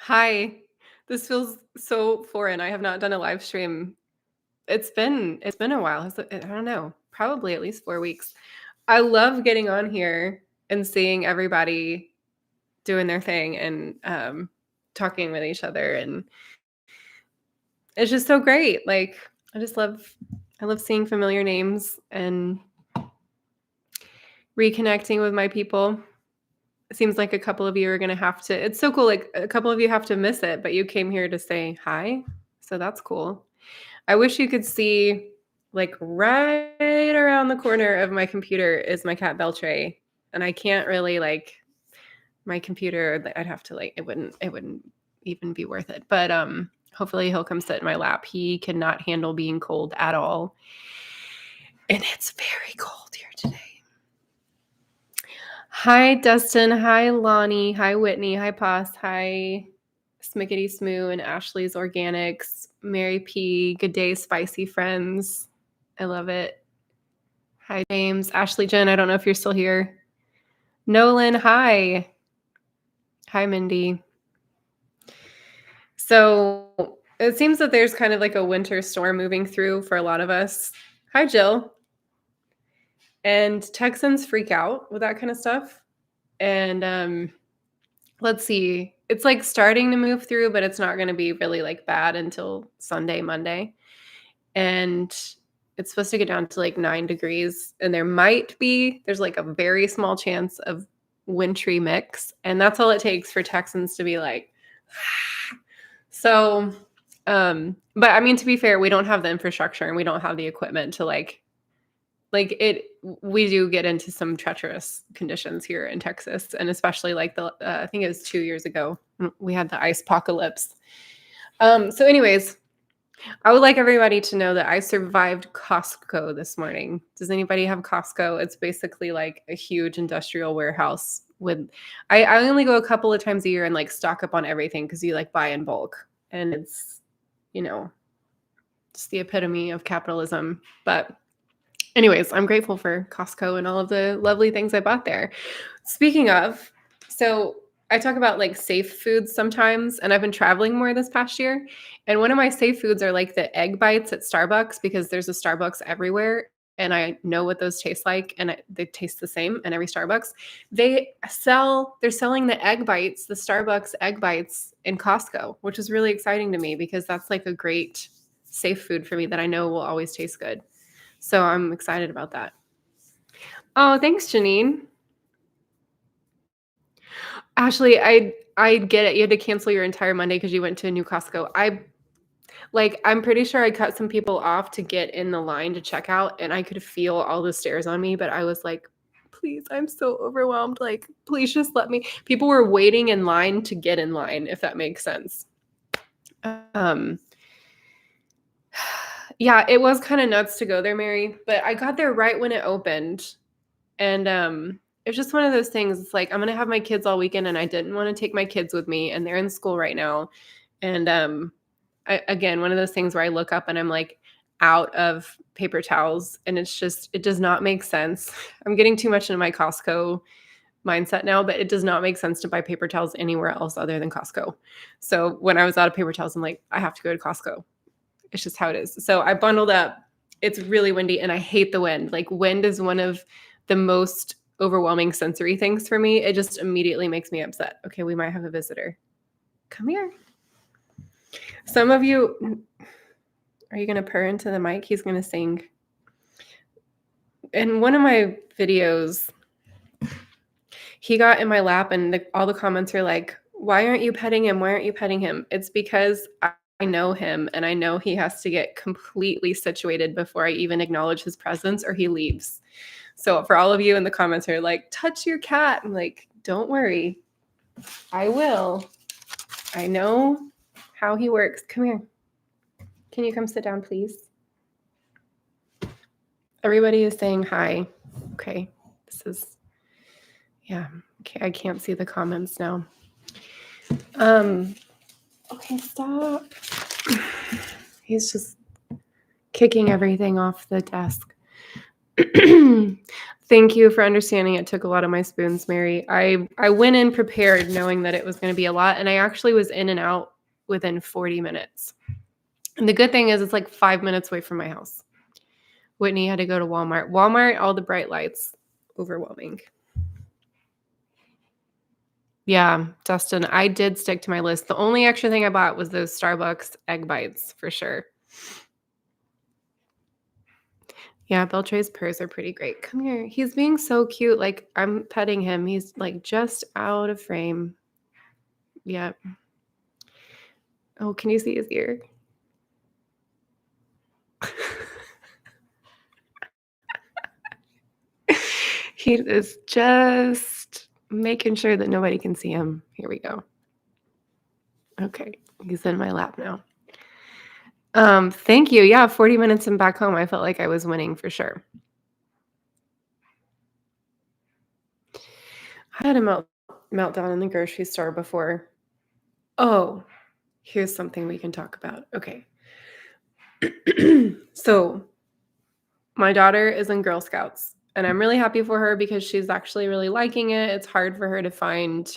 Hi. This feels so foreign. I have not done a live stream. It's been a while. I don't know. Probably at least 4 weeks. I love getting on here and seeing everybody doing their thing and talking with each other, and it's just so great. Like I love seeing familiar names and reconnecting with my people. It seems like a couple of you are going to have to. It's so cool. Like a couple of you have to miss it, but you came here to say hi. So that's cool. I wish you could see, like, right around the corner of my computer is my Cowbell tray, and I can't really, like, my computer, I'd have to, like, it wouldn't even be worth it. But hopefully he'll come sit in my lap. He cannot handle being cold at all, and it's very cold here today. Hi, Dustin. Hi, Lonnie. Hi, Whitney. Hi, Poss. Hi, Smickety Smoo and Ashley's Organics. Mary P. Good day, spicy friends. I love it. Hi, James. Ashley Jen, I don't know if you're still here. Nolan, hi. Hi, Mindy. So it seems that there's kind of like a winter storm moving through for a lot of us. Hi, Jill. And Texans freak out with that kind of stuff. And let's see. It's like starting to move through, but it's not going to be really like bad until Sunday, Monday. And it's supposed to get down to like 9 degrees. And there's like a very small chance of wintry mix. And that's all it takes for Texans to be like, so, but I mean, to be fair, we don't have the infrastructure and we don't have the equipment to we do get into some treacherous conditions here in Texas. And especially like I think it was 2 years ago, we had the ice apocalypse. So anyways, I would like everybody to know that I survived Costco this morning. Does anybody have Costco? It's basically like a huge industrial warehouse I only go a couple of times a year and like stock up on everything because you like buy in bulk. And it's, just the epitome of capitalism. But anyways, I'm grateful for Costco and all of the lovely things I bought there. Speaking of, so I talk about like safe foods sometimes, and I've been traveling more this past year. And one of my safe foods are like the egg bites at Starbucks because there's a Starbucks everywhere. And I know what those taste like, and they taste the same in every Starbucks. They're selling the egg bites, the Starbucks egg bites in Costco, which is really exciting to me because that's like a great safe food for me that I know will always taste good. So I'm excited about that. Oh, thanks, Janine. Ashley, I get it. You had to cancel your entire Monday because you went to a new Costco. I'm pretty sure I cut some people off to get in the line to check out, and I could feel all the stares on me, but I was like, please, I'm so overwhelmed. Like, please just let me. People were waiting in line to get in line, if that makes sense. Yeah, it was kind of nuts to go there, Mary, but I got there right when it opened. And it's just one of those things. It's like, I'm going to have my kids all weekend, and I didn't want to take my kids with me, and they're in school right now. And again, one of those things where I look up and I'm like out of paper towels, and it does not make sense. I'm getting too much into my Costco mindset now, but it does not make sense to buy paper towels anywhere else other than Costco. So when I was out of paper towels, I'm like, I have to go to Costco. It's just how it is. So I bundled up. It's really windy, and I hate the wind. Like, wind is one of the most overwhelming sensory things for me. It just immediately makes me upset. Okay, we might have a visitor. Come here. Some of you, are you going to purr into the mic? He's going to sing. In one of my videos, he got in my lap, and all the comments are like, why aren't you petting him? Why aren't you petting him? It's because I know him, and I know he has to get completely situated before I even acknowledge his presence or he leaves. So for all of you in the comments who are like, touch your cat, I'm like, don't worry. I will. I know how he works. Come here. Can you come sit down, please? Everybody is saying hi. Okay. Okay, I can't see the comments now. Okay, stop. He's just kicking everything off the desk. Thank you for understanding it took a lot of my spoons, Mary. I went in prepared knowing that it was going to be a lot, and I actually was in and out within 40 minutes. And the good thing is it's like 5 minutes away from my house. Whitney had to go to Walmart. Walmart, all the bright lights, overwhelming. Yeah, Dustin, I did stick to my list. The only extra thing I bought was those Starbucks egg bites for sure. Yeah, Beltre's purrs are pretty great. Come here. He's being so cute. Like, I'm petting him. He's like just out of frame. Yeah. Oh, can you see his ear? He is just making sure that nobody can see him. Here we go. Okay, he's in my lap now. Thank you. Yeah, 40 minutes and back home. I felt like I was winning for sure. I had a meltdown in the grocery store before. Oh, here's something we can talk about. Okay. So, my daughter is in Girl Scouts, and I'm really happy for her because she's actually really liking it. It's hard for her to find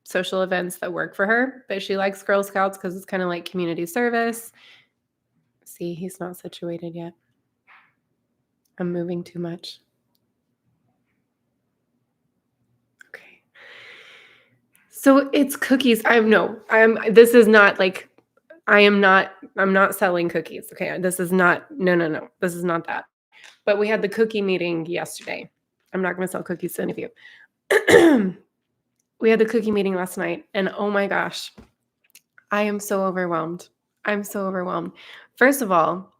social events that work for her, but she likes Girl Scouts because it's kind of like community service. See, he's not situated yet. I'm moving too much. Okay. So it's cookies. I'm not selling cookies. Okay. This is not, no. This is not that. But we had the cookie meeting yesterday. I'm not going to sell cookies to any of you. We had the cookie meeting last night, and oh my gosh, I am so overwhelmed. I'm so overwhelmed. First of all,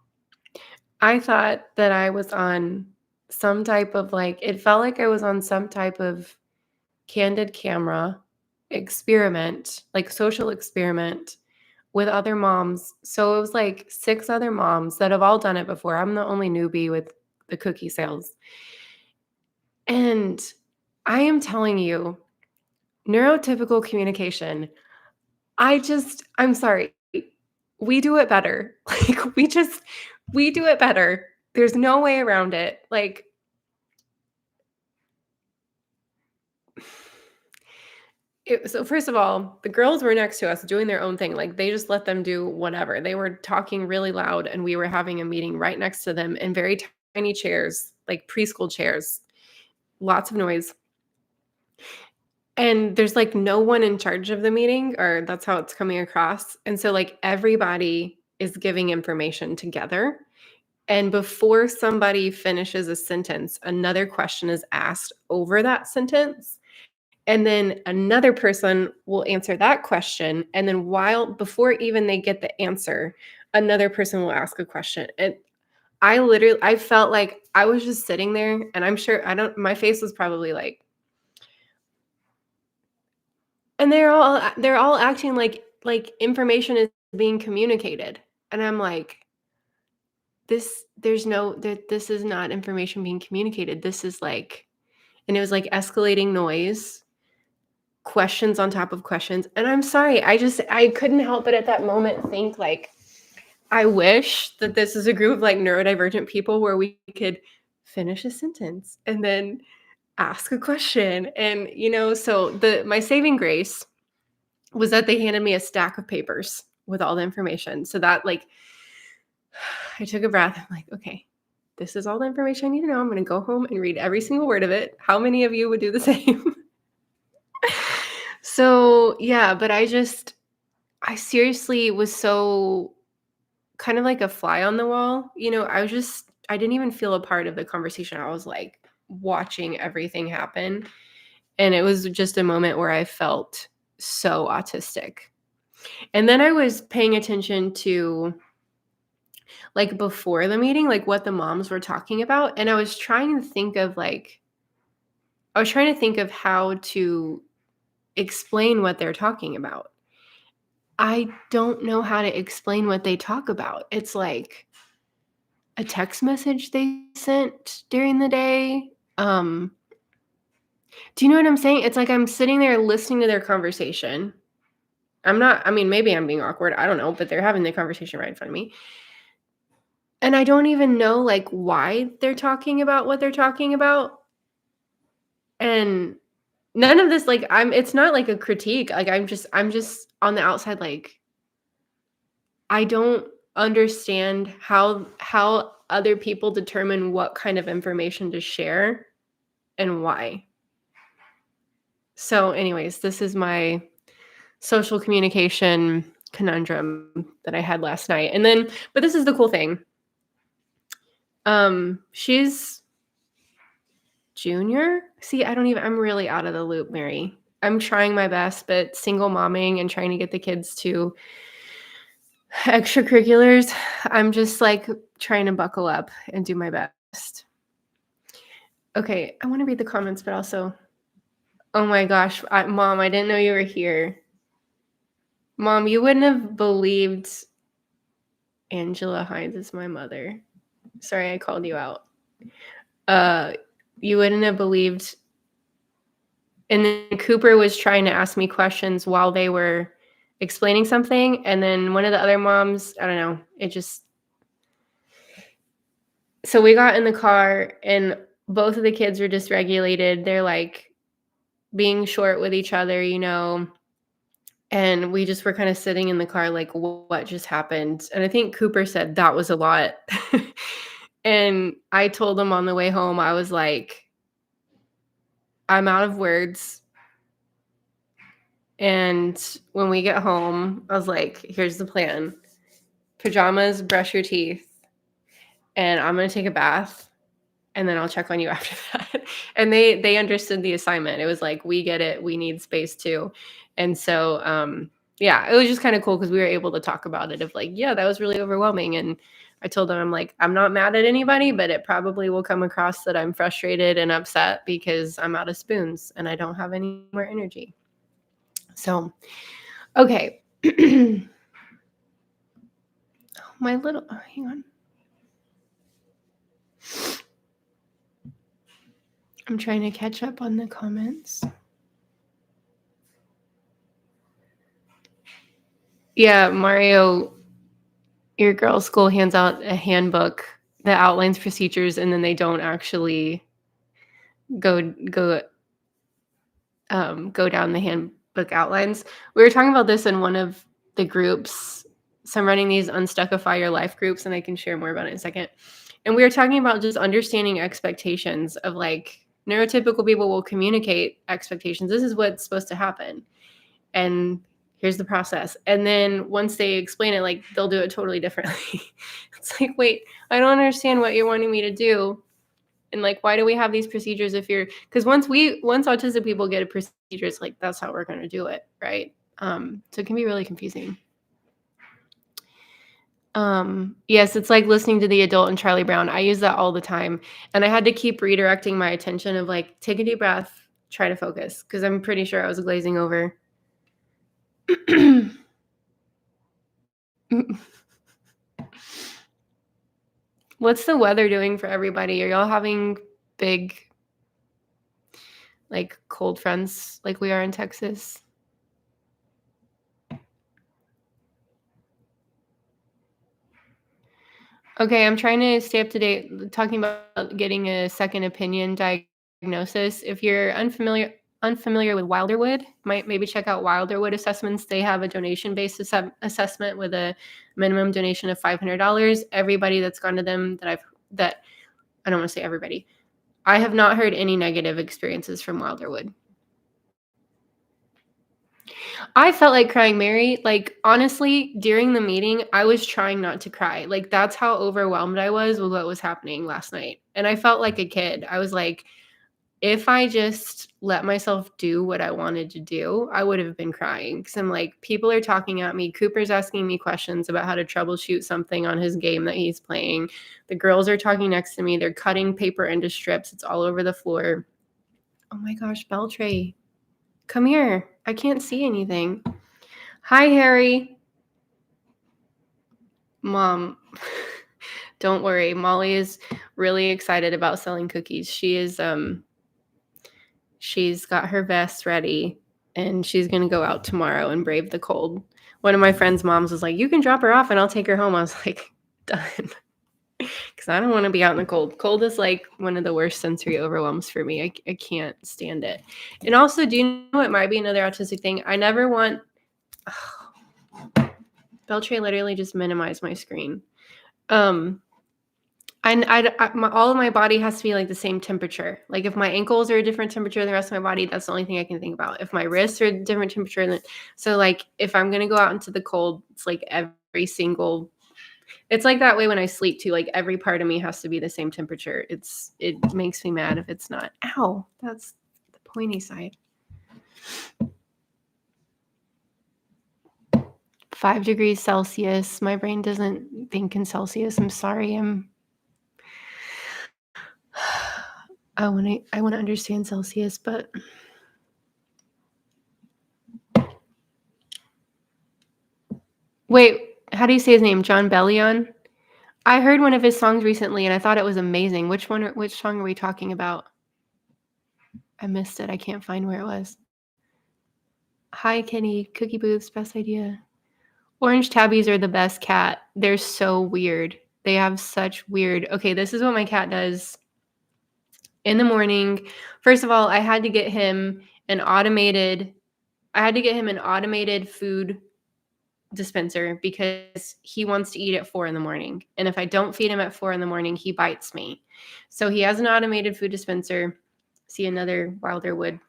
I thought that I was on some type of it felt like I was on some type of candid camera experiment, like social experiment with other moms. So it was like 6 other moms that have all done it before. I'm the only newbie with the cookie sales. And I am telling you, neurotypical communication, I'm sorry. We do it better. We do it better. There's no way around it. So first of all, the girls were next to us doing their own thing. Like, they just let them do whatever. They were talking really loud, and we were having a meeting right next to them in very tiny chairs, like preschool chairs, lots of noise. And there's no one in charge of the meeting, or that's how it's coming across. And so everybody is giving information together. And before somebody finishes a sentence, another question is asked over that sentence. And then another person will answer that question. And then before even they get the answer, another person will ask a question. And I felt like I was just sitting there, and I'm sure my face was probably and they're all acting like information is being communicated. And I'm like, this is not information being communicated. This is and it was escalating noise, questions on top of questions. And I'm sorry, I couldn't help but at that moment think I wish that this is a group of neurodivergent people where we could finish a sentence and then ask a question. And so my saving grace was that they handed me a stack of papers with all the information. So that I took a breath. I'm like, okay, this is all the information I need to know. I'm going to go home and read every single word of it. How many of you would do the same? So yeah, but I seriously was so kind of like a fly on the wall. I didn't even feel a part of the conversation. I was watching everything happen. And it was just a moment where I felt so autistic. And then I was paying attention to before the meeting, what the moms were talking about. And I was trying to think of how to explain what they're talking about. I don't know how to explain what they talk about. It's like a text message they sent during the day. Do you know what I'm saying? It's like I'm sitting there listening to their conversation. Maybe I'm being awkward. I don't know, but they're having the conversation right in front of me. And I don't even know, like, why they're talking about what they're talking about, and none of this, like, it's not like a critique, like, I'm just on the outside, like, I don't understand how other people determine what kind of information to share and why. So, anyways, this is my social communication conundrum that I had last night. And then but this is the cool thing. She's junior? See, I'm really out of the loop, Mary. I'm trying my best, but single momming and trying to get the kids to extracurriculars, I'm just like trying to buckle up and do my best. Okay, I want to read the comments, but also, oh my gosh, Mom, I didn't know you were here. Mom, you wouldn't have believed Angela Hines is my mother. Sorry, I called you out. You wouldn't have believed. And then Cooper was trying to ask me questions while they were explaining something. And then one of the other moms, I don't know, so we got in the car and both of the kids were dysregulated. They're like being short with each other, and we just were kind of sitting in the car like, what just happened? And I think Cooper said that was a lot. And I told him on the way home, I was like, I'm out of words. And when we get home, I was like, here's the plan. Pajamas, brush your teeth, and I'm going to take a bath, and then I'll check on you after that. And they understood the assignment. It was like, we get it. We need space too. And so, yeah, it was just kind of cool because we were able to talk about it of like, yeah, that was really overwhelming. And I told them, I'm like, I'm not mad at anybody, but it probably will come across that I'm frustrated and upset because I'm out of spoons and I don't have any more energy. So, okay. Hang on. I'm trying to catch up on the comments. Yeah, Mario, your girl's school hands out a handbook that outlines procedures, and then they don't actually go down the handbook outlines. We were talking about this in one of the groups. So I'm running these Unstuckify Your Life groups, and I can share more about it in a second. And we were talking about just understanding expectations of like neurotypical people will communicate expectations. This is what's supposed to happen. And here's the process. And then once they explain it, like they'll do it totally differently. It's like, wait, I don't understand what you're wanting me to do. And like, why do we have these procedures because once autistic people get a procedure, it's like, that's how we're going to do it. Right. So it can be really confusing. Yes, it's like listening to the adult and Charlie Brown. I use that all the time. And I had to keep redirecting my attention of like, take a deep breath, try to focus. Cause I'm pretty sure I was glazing over. What's the weather doing for everybody? Are y'all having big, like, cold fronts like we are in Texas? Okay, I'm trying to stay up to date, talking about getting a second opinion diagnosis. If you're unfamiliar with Wilderwood, might maybe check out Wilderwood Assessments. They have a donation-based assessment with a minimum donation of $500. Everybody that's gone to them I don't want to say everybody. I have not heard any negative experiences from Wilderwood. I felt like crying, Mary. Like, honestly, during the meeting, I was trying not to cry. Like, that's how overwhelmed I was with what was happening last night. And I felt like a kid. I was like, if I just let myself do what I wanted to do, I would have been crying. Because I'm like, people are talking at me. Cooper's asking me questions about how to troubleshoot something on his game that he's playing. The girls are talking next to me. They're cutting paper into strips. It's all over the floor. Oh my gosh, Beltray. Come here. I can't see anything. Hi, Harry. Mom, don't worry. Molly is really excited about selling cookies. She's got her vest ready and she's going to go out tomorrow and brave the cold. One of my friend's moms was like, you can drop her off and I'll take her home. I was like, done. Because I don't want to be out in the cold. Cold is like one of the worst sensory overwhelms for me. I can't stand it. And also, do you know what might be another autistic thing? I never want. Beltray literally just minimized my screen. All of my body has to be like the same temperature. Like if my ankles are a different temperature than the rest of my body, that's the only thing I can think about. If my wrists are a different temperature, so like if I'm gonna go out into the cold, it's like every single. It's like that way when I sleep too. Like every part of me has to be the same temperature. It makes me mad if it's not. Ow, that's the pointy side. 5 degrees Celsius. My brain doesn't think in Celsius. I'm sorry. I want to understand Celsius, but wait, how do you say his name? John Bellion? I heard one of his songs recently and I thought it was amazing. Which song are we talking about? I missed it. I can't find where it was. Hi, Kitty. Cookie Booth's best idea. Orange tabbies are the best cat. They're so weird. They have such weird. Okay, this is what my cat does in the morning. First of all, I had to get him an automated food dispenser because he wants to eat at 4 a.m. And if I don't feed him at 4 a.m, he bites me. So he has an automated food dispenser. See another Wilder Wood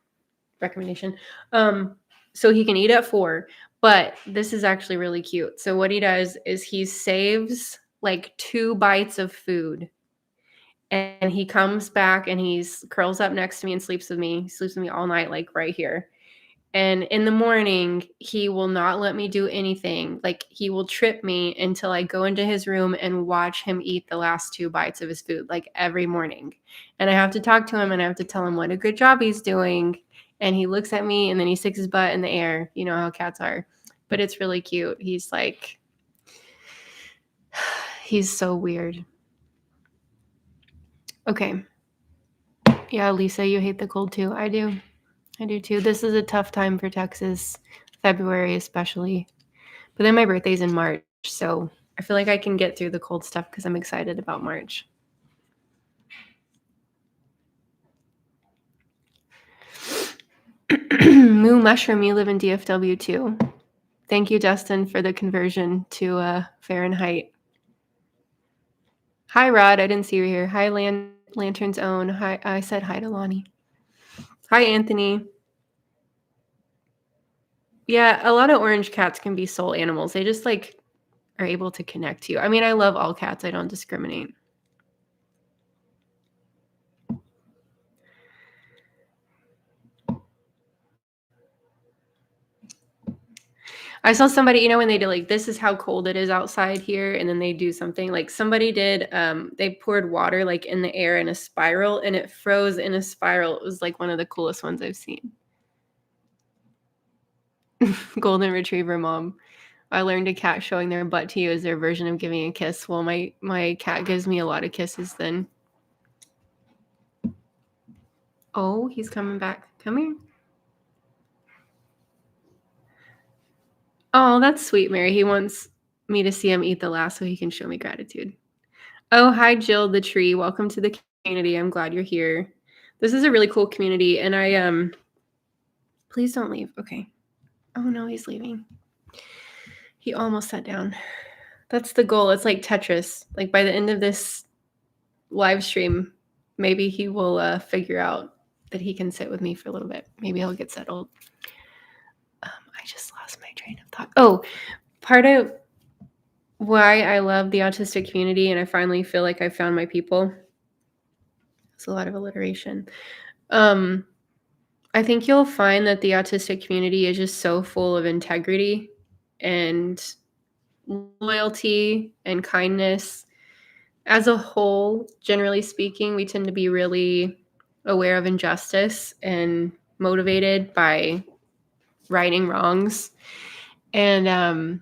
recommendation. So he can eat at 4, but this is actually really cute. So what he does is he saves like 2 bites of food and he comes back and he's curls up next to me and sleeps with me. He sleeps with me all night, like right here. And in the morning, he will not let me do anything. Like he will trip me until I go into his room and watch him eat the last 2 bites of his food, like every morning. And I have to talk to him and I have to tell him what a good job he's doing. And he looks at me and then he sticks his butt in the air. You know how cats are. But it's really cute. He's like, he's so weird. Okay. Yeah, Lisa, you hate the cold too. I do. I do too. This is a tough time for Texas, February especially. But then my birthday's in March, so I feel like I can get through the cold stuff because I'm excited about March. Moo Mushroom, you live in DFW too. Thank you, Justin, for the conversion to Fahrenheit. Hi, Rod. I didn't see you here. Hi, Lantern's Own. Hi, I said hi to Lonnie. Hi, Anthony. Yeah, a lot of orange cats can be soul animals. They just like are able to connect to you. I mean, I love all cats. I don't discriminate. I saw somebody, you know, when they do like, this is how cold it is outside here. And then they do something like somebody did, they poured water like in the air in a spiral and it froze in a spiral. It was like one of the coolest ones I've seen. Golden Retriever mom. I learned a cat showing their butt to you as their version of giving a kiss. Well, my cat gives me a lot of kisses then. Oh, he's coming back. Come here. Oh, that's sweet, Mary. He wants me to see him eat the last so he can show me gratitude. Oh, hi, Jill the tree. Welcome to the community. I'm glad you're here. This is a really cool community, and I please don't leave. Okay. Oh no, he's leaving. He almost sat down. That's the goal. It's like Tetris. Like by the end of this live stream, maybe he will figure out that he can sit with me for a little bit. Maybe he'll get settled. I just lost my train of thought. Oh, part of why I love the autistic community and I finally feel like I found my people. It's a lot of alliteration. I think you'll find that the autistic community is just so full of integrity and loyalty and kindness. As a whole, generally speaking, we tend to be really aware of injustice and motivated by righting wrongs. And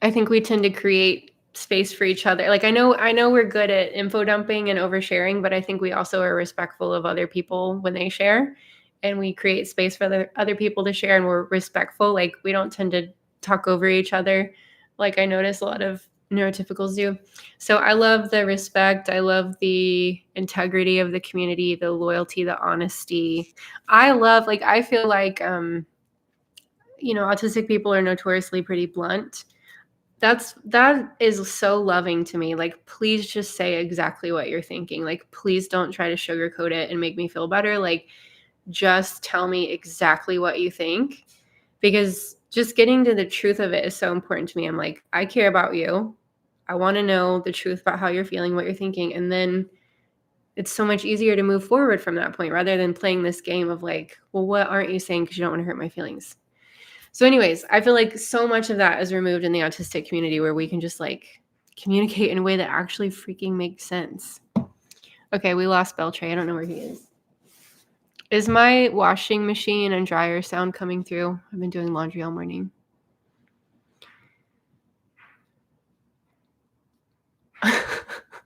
I think we tend to create space for each other. Like I know we're good at info dumping and oversharing, but I think we also are respectful of other people when they share, and we create space for other people to share, and we're respectful. Like we don't tend to talk over each other. Like I notice a lot of neurotypicals do. So I love the respect. I love the integrity of the community, the loyalty, the honesty. I feel like, autistic people are notoriously pretty blunt. That is so loving to me. Like, please just say exactly what you're thinking. Like, please don't try to sugarcoat it and make me feel better. Like, just tell me exactly what you think, because just getting to the truth of it is so important to me. I'm like, I care about you. I want to know the truth about how you're feeling, what you're thinking. And then it's so much easier to move forward from that point rather than playing this game of like, well, what aren't you saying because you don't want to hurt my feelings? So anyways, I feel like so much of that is removed in the autistic community where we can just like communicate in a way that actually freaking makes sense. Okay, we lost Beltray. I don't know where he is. Is my washing machine and dryer sound coming through? I've been doing laundry all morning.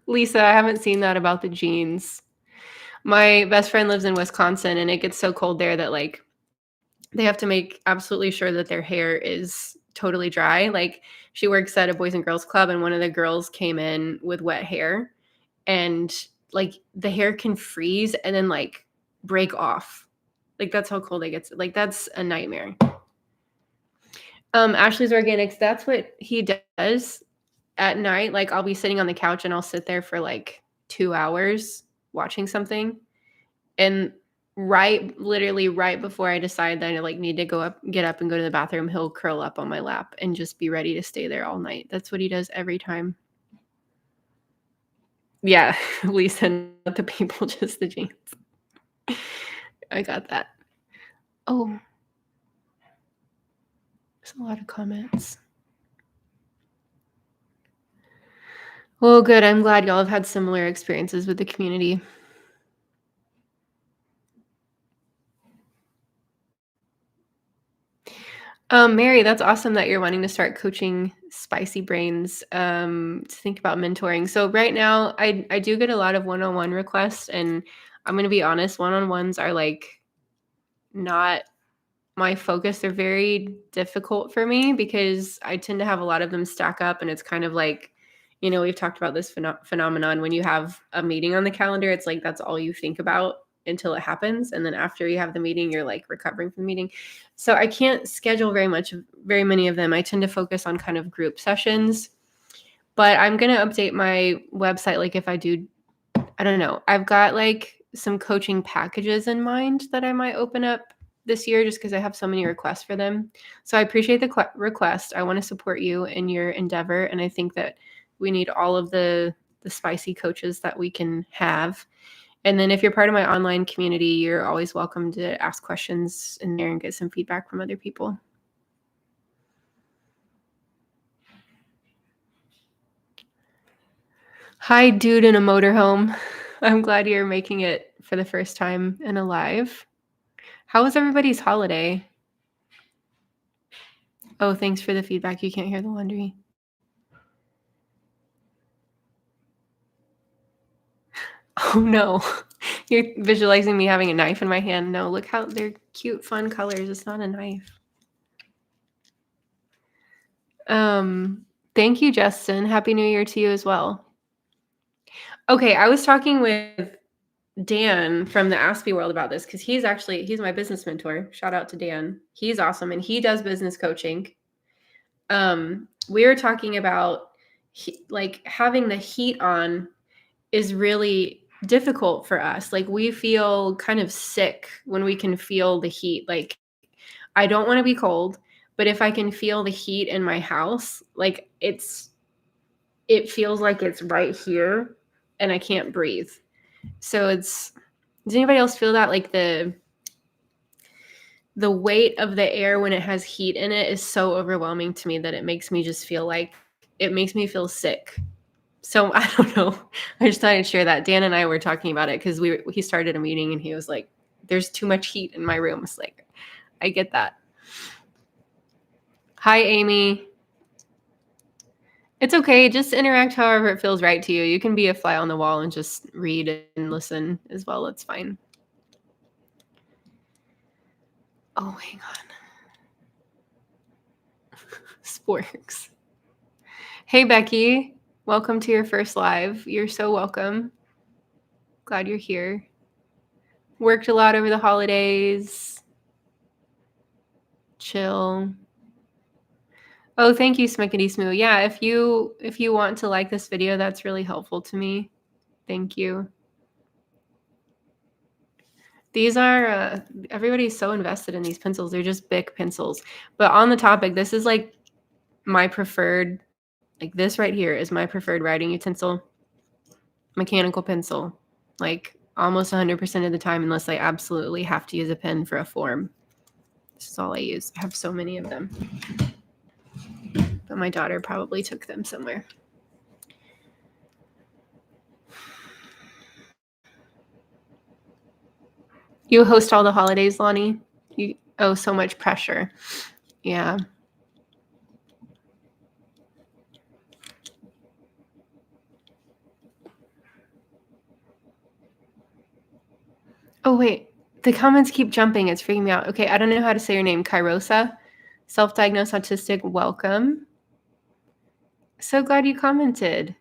Lisa, I haven't seen that about the jeans. My best friend lives in Wisconsin, and it gets so cold there that like they have to make absolutely sure that their hair is totally dry. Like, she works at a Boys and Girls Club, and one of the girls came in with wet hair, and like the hair can freeze and then like break off. Like, that's how cold it gets. Like, that's a nightmare. Ashley's Organics, that's what he does at night. Like, I'll be sitting on the couch and I'll sit there for like 2 hours watching something, and literally right before I decide that I like need to get up and go to the bathroom, he'll curl up on my lap and just be ready to stay there all night. That's what he does every time. Yeah, Lisa, not the people, just the jeans. I got that. Oh, there's a lot of comments. Well, good. I'm glad y'all have had similar experiences with the community. Mary, that's awesome that you're wanting to start coaching spicy brains to think about mentoring. So right now, I do get a lot of one-on-one requests, and I'm going to be honest, one-on-ones are like not my focus. They're very difficult for me because I tend to have a lot of them stack up, and it's kind of like, we've talked about this phenomenon when you have a meeting on the calendar, it's like that's all you think about until it happens, and then after you have the meeting, you're like recovering from the meeting. So I can't schedule very many of them. I tend to focus on kind of group sessions, but I'm going to update my website. Like, if I do, I don't know, I've got like some coaching packages in mind that I might open up this year just because I have so many requests for them. So I appreciate the request. I want to support you in your endeavor, and I think that we need all of the spicy coaches that we can have. And then if you're part of my online community, you're always welcome to ask questions in there and get some feedback from other people. Hi, dude in a motorhome. I'm glad you're making it for the first time and alive. How was everybody's holiday? Oh, thanks for the feedback. You can't hear the laundry. Oh no. You're visualizing me having a knife in my hand. No, look how they're cute, fun colors. It's not a knife. Thank you, Justin. Happy New Year to you as well. Okay, I was talking with Dan from the Aspie world about this because he's my business mentor. Shout out to Dan. He's awesome, and he does business coaching. We were talking about like having the heat on is really difficult for us. Like, we feel kind of sick when we can feel the heat. Like, I don't want to be cold, but if I can feel the heat in my house, like it feels like it's right here and I can't breathe. So does anybody else feel that? Like the weight of the air when it has heat in it is so overwhelming to me that it makes me feel sick. So I don't know. I just thought I'd share that. Dan and I were talking about it because he started a meeting and he was like, there's too much heat in my room. It's like, I get that. Hi, Amy. It's okay. Just interact however it feels right to you. You can be a fly on the wall and just read and listen as well. It's fine. Oh, hang on. Sporks. Hey, Becky. Welcome to your first live. You're so welcome. Glad you're here. Worked a lot over the holidays. Chill. Oh, thank you, Smickety Smoo. Yeah, if you want to like this video, that's really helpful to me. Thank you. These are everybody's so invested in these pencils. They're just big pencils. But on the topic, this is like my preferred, like this right here is my preferred writing utensil. Mechanical pencil. Like almost 100% of the time, unless I absolutely have to use a pen for a form. This is all I use. I have so many of them. But my daughter probably took them somewhere. You host all the holidays, Lonnie? So much pressure. Yeah. Oh, wait. The comments keep jumping. It's freaking me out. Okay, I don't know how to say your name. Kairosa, self-diagnosed autistic. Welcome. So glad you commented.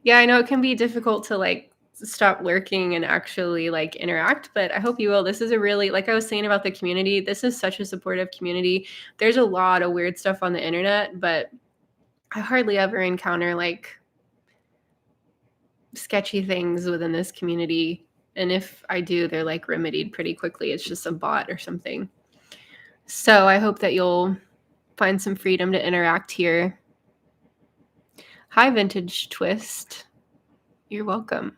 Yeah, I know it can be difficult to like stop lurking and actually like interact, but I hope you will. This is a really, like I was saying about the community, this is such a supportive community. There's a lot of weird stuff on the internet, but I hardly ever encounter like sketchy things within this community. And if I do, they're like remedied pretty quickly. It's just a bot or something. So I hope that you'll find some freedom to interact here. Hi, Vintage Twist. You're welcome.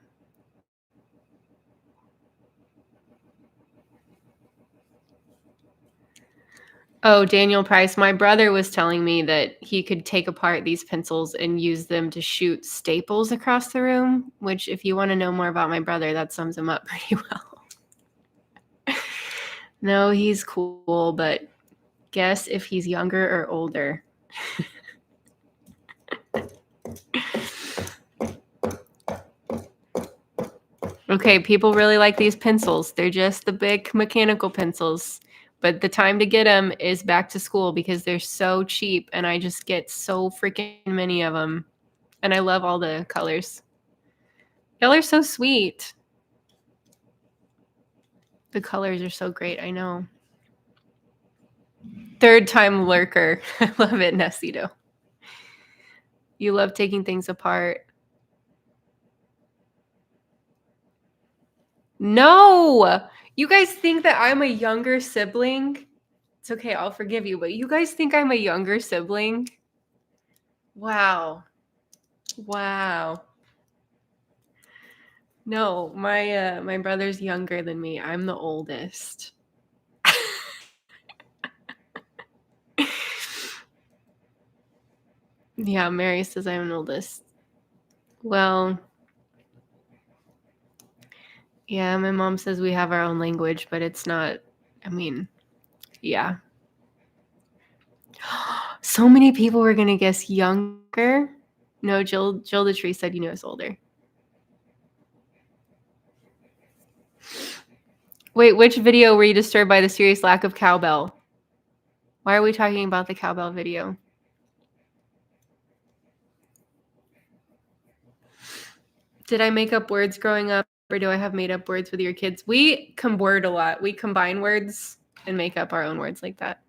Oh, Daniel Price. My brother was telling me that he could take apart these pencils and use them to shoot staples across the room, which if you want to know more about my brother, that sums him up pretty well. No, he's cool, but guess if he's younger or older. Okay, people really like these pencils. They're just the big mechanical pencils. But the time to get them is back to school because they're so cheap and I just get so freaking many of them. And I love all the colors. Y'all are so sweet. The colors are so great, I know. Third time lurker. I love it, Nessito. You love taking things apart. No! You guys think that I'm a younger sibling? It's okay, I'll forgive you, but you guys think I'm a younger sibling? Wow. Wow. No, my brother's younger than me. I'm the oldest. Yeah, Mary says I'm an oldest. Well, yeah, my mom says we have our own language, but it's not, I mean, yeah. So many people were going to guess younger. No, Jill the Tree said you know it's older. Wait, which video were you disturbed by the serious lack of cowbell? Why are we talking about the cowbell video? Did I make up words growing up, or do I have made up words with your kids? We word a lot. We combine words and make up our own words like that.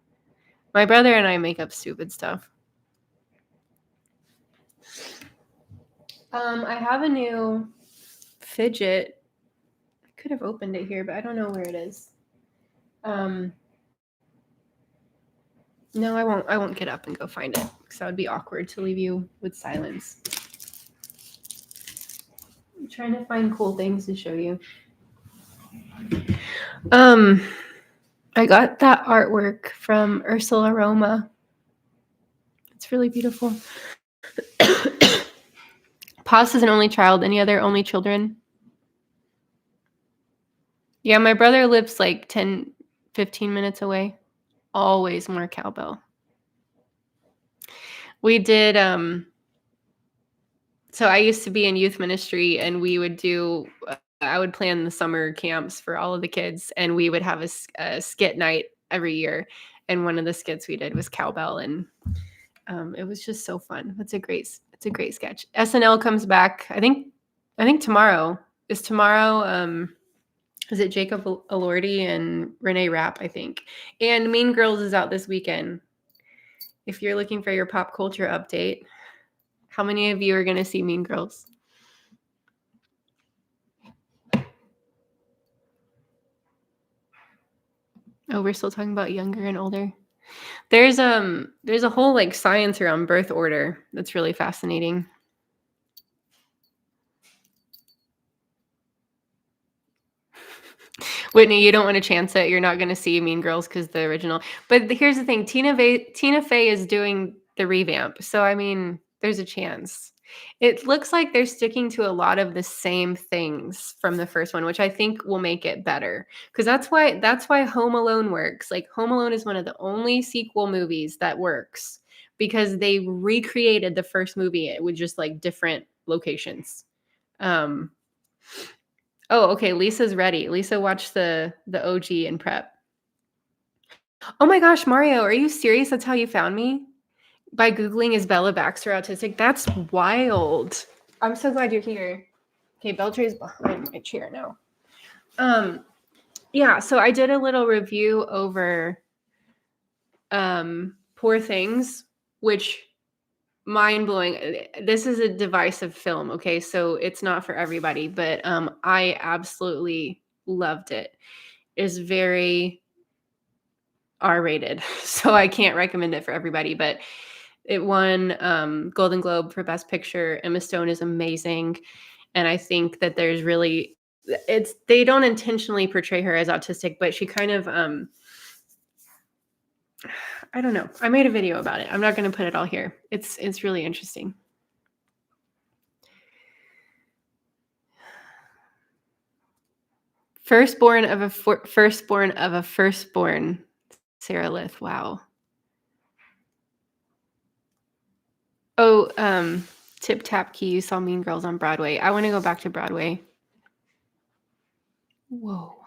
My brother and I make up stupid stuff. I have a new fidget. I could have opened it here, but I don't know where it is. No, I won't get up and go find it because that would be awkward to leave you with silence. I'm trying to find cool things to show you. I got that artwork from Ursula Roma. It's really beautiful. Paz is an only child. Any other only children? Yeah, my brother lives like 10, 15 minutes away. Always more cowbell. We did, so I used to be in youth ministry and we would do, I would plan the summer camps for all of the kids and we would have a skit night every year. And one of the skits we did was cowbell and It was just so fun. It's a great sketch. SNL comes back. I think tomorrow. Is tomorrow. Is it Jacob Elordi and Renee Rapp, I think. And Mean Girls is out this weekend. If you're looking for your pop culture update, how many of you are going to see Mean Girls? Oh, we're still talking about younger and older. There's a whole like science around birth order that's really fascinating. Whitney, you don't want to chance it. You're not going to see Mean Girls because the original. But here's the thing: Tina Fey is doing the revamp, so I mean, there's a chance. It looks like they're sticking to a lot of the same things from the first one, which I think will make it better. Because that's why Home Alone works. Like Home Alone is one of the only sequel movies that works because they recreated the first movie with just like different locations. Oh, okay. Lisa's ready. Lisa watched the OG in prep. Oh my gosh, Mario, are you serious? That's how you found me? By Googling is Bella Baxter autistic? That's wild. I'm so glad you're here. Okay, Beltre's behind my chair now. Yeah, so I did a little review over Poor Things, which mind-blowing. This is a divisive film, okay? So it's not for everybody, but I absolutely loved it. It's very R-rated, so I can't recommend it for everybody, but it won Golden Globe for Best Picture. Emma Stone is amazing, and I think that there's really they don't intentionally portray her as autistic, but she kind of I don't know. I made a video about it. I'm not going to put it all here. It's really interesting. Firstborn of a firstborn. Sarah Lith. Wow. Oh, Tip Tap Key. You saw Mean Girls on Broadway. I want to go back to Broadway. Whoa.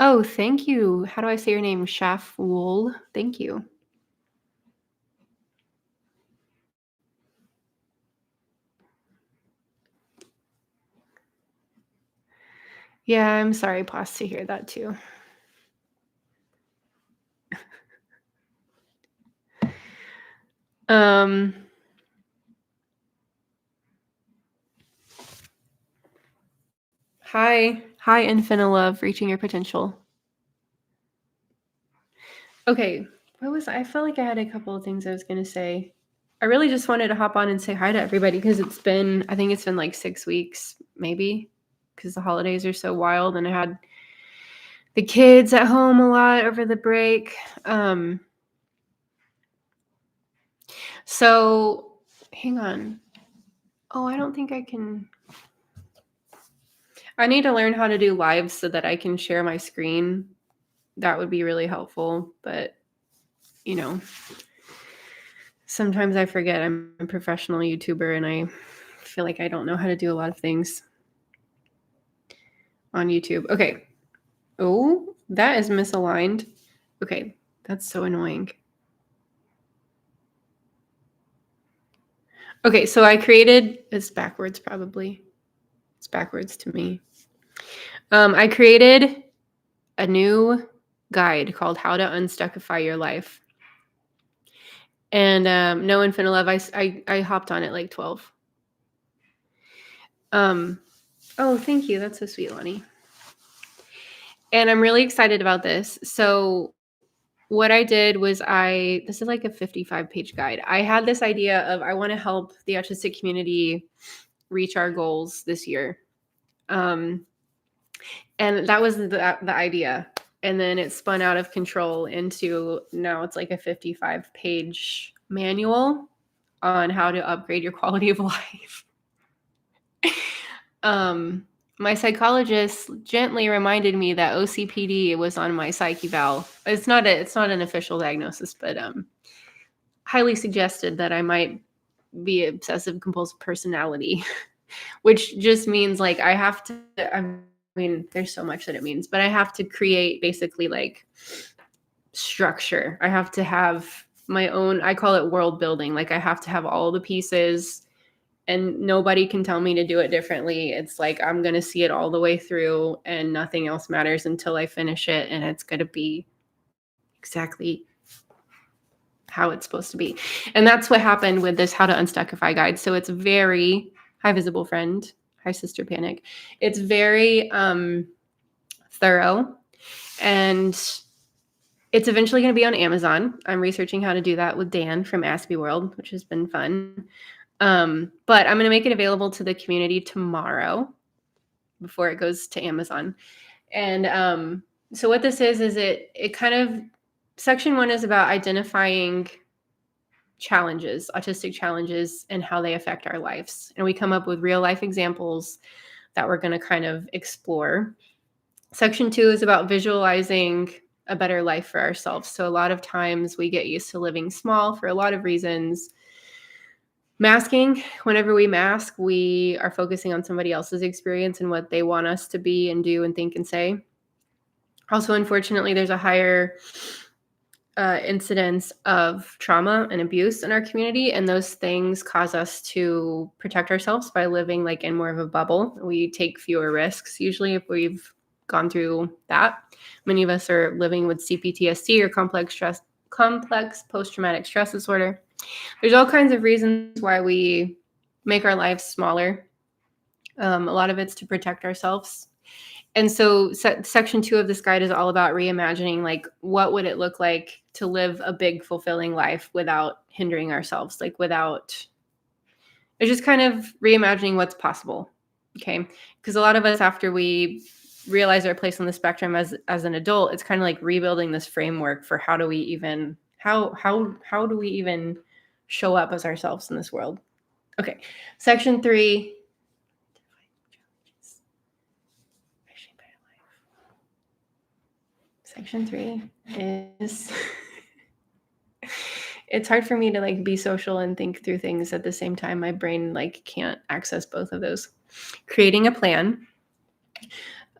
Oh, thank you. How do I say your name? Shafwool. Thank you. Yeah, I'm sorry, Pos, to hear that too. Hi, Infinite Love, reaching your potential. Okay, I felt like I had a couple of things I was gonna say. I really just wanted to hop on and say hi to everybody because I think it's been like 6 weeks, maybe, because the holidays are so wild, and I had the kids at home a lot over the break. So hang on. Oh, I don't think I can. I need to learn how to do lives so that I can share my screen. That would be really helpful, but you know, sometimes I forget I'm a professional YouTuber and I feel like I don't know how to do a lot of things on YouTube. Okay. Oh, that is misaligned. Okay, that's so annoying. Okay, so I created, it's backwards probably. It's backwards to me. I created a new guide called How to Unstuckify Your Life. And no Infinite Love, I hopped on it like 12. Oh, thank you. That's so sweet, Lonnie. And I'm really excited about this. So what I did was this is like a 55-page guide. I had this idea of I want to help the autistic community reach our goals this year. And that was the idea. And then it spun out of control into now it's like a 55-page manual on how to upgrade your quality of life. My psychologist gently reminded me that OCPD was on my psych eval. It's not an official diagnosis, but highly suggested that I might be obsessive compulsive personality, which just means like I have to. I mean, there's so much that it means, but I have to create basically like structure. I have to have my own, I call it world building. Like I have to have all the pieces and nobody can tell me to do it differently. It's like I'm going to see it all the way through and nothing else matters until I finish it, and it's going to be exactly how it's supposed to be. And that's what happened with this How to Unstuckify guide. So it's very, hi visible friend, hi sister panic. It's very thorough, and it's eventually going to be on Amazon. I'm researching how to do that with Dan from Aspie World, which has been fun. But I'm going to make it available to the community tomorrow before it goes to Amazon. And so what this is it kind of, section 1 is about identifying challenges, autistic challenges, and how they affect our lives. And we come up with real life examples that we're going to kind of explore. Section 2 is about visualizing a better life for ourselves. So a lot of times we get used to living small for a lot of reasons. Masking, whenever we mask, we are focusing on somebody else's experience and what they want us to be and do and think and say. Also, unfortunately, there's a higher incidence of trauma and abuse in our community, and those things cause us to protect ourselves by living like in more of a bubble. We take fewer risks usually if we've gone through that. Many of us are living with CPTSD or complex post-traumatic stress disorder. There's all kinds of reasons why we make our lives smaller. A lot of it's to protect ourselves. And so section 2 of this guide is all about reimagining, like, what would it look like to live a big, fulfilling life without hindering ourselves, like it's just kind of reimagining what's possible. Okay. Because a lot of us, after we realize our place on the spectrum as an adult, it's kind of like rebuilding this framework for how do we even show up as ourselves in this world. Okay. Section 3. Section 3 is it's hard for me to like be social and think through things at the same time. My brain like can't access both of those. Creating a plan.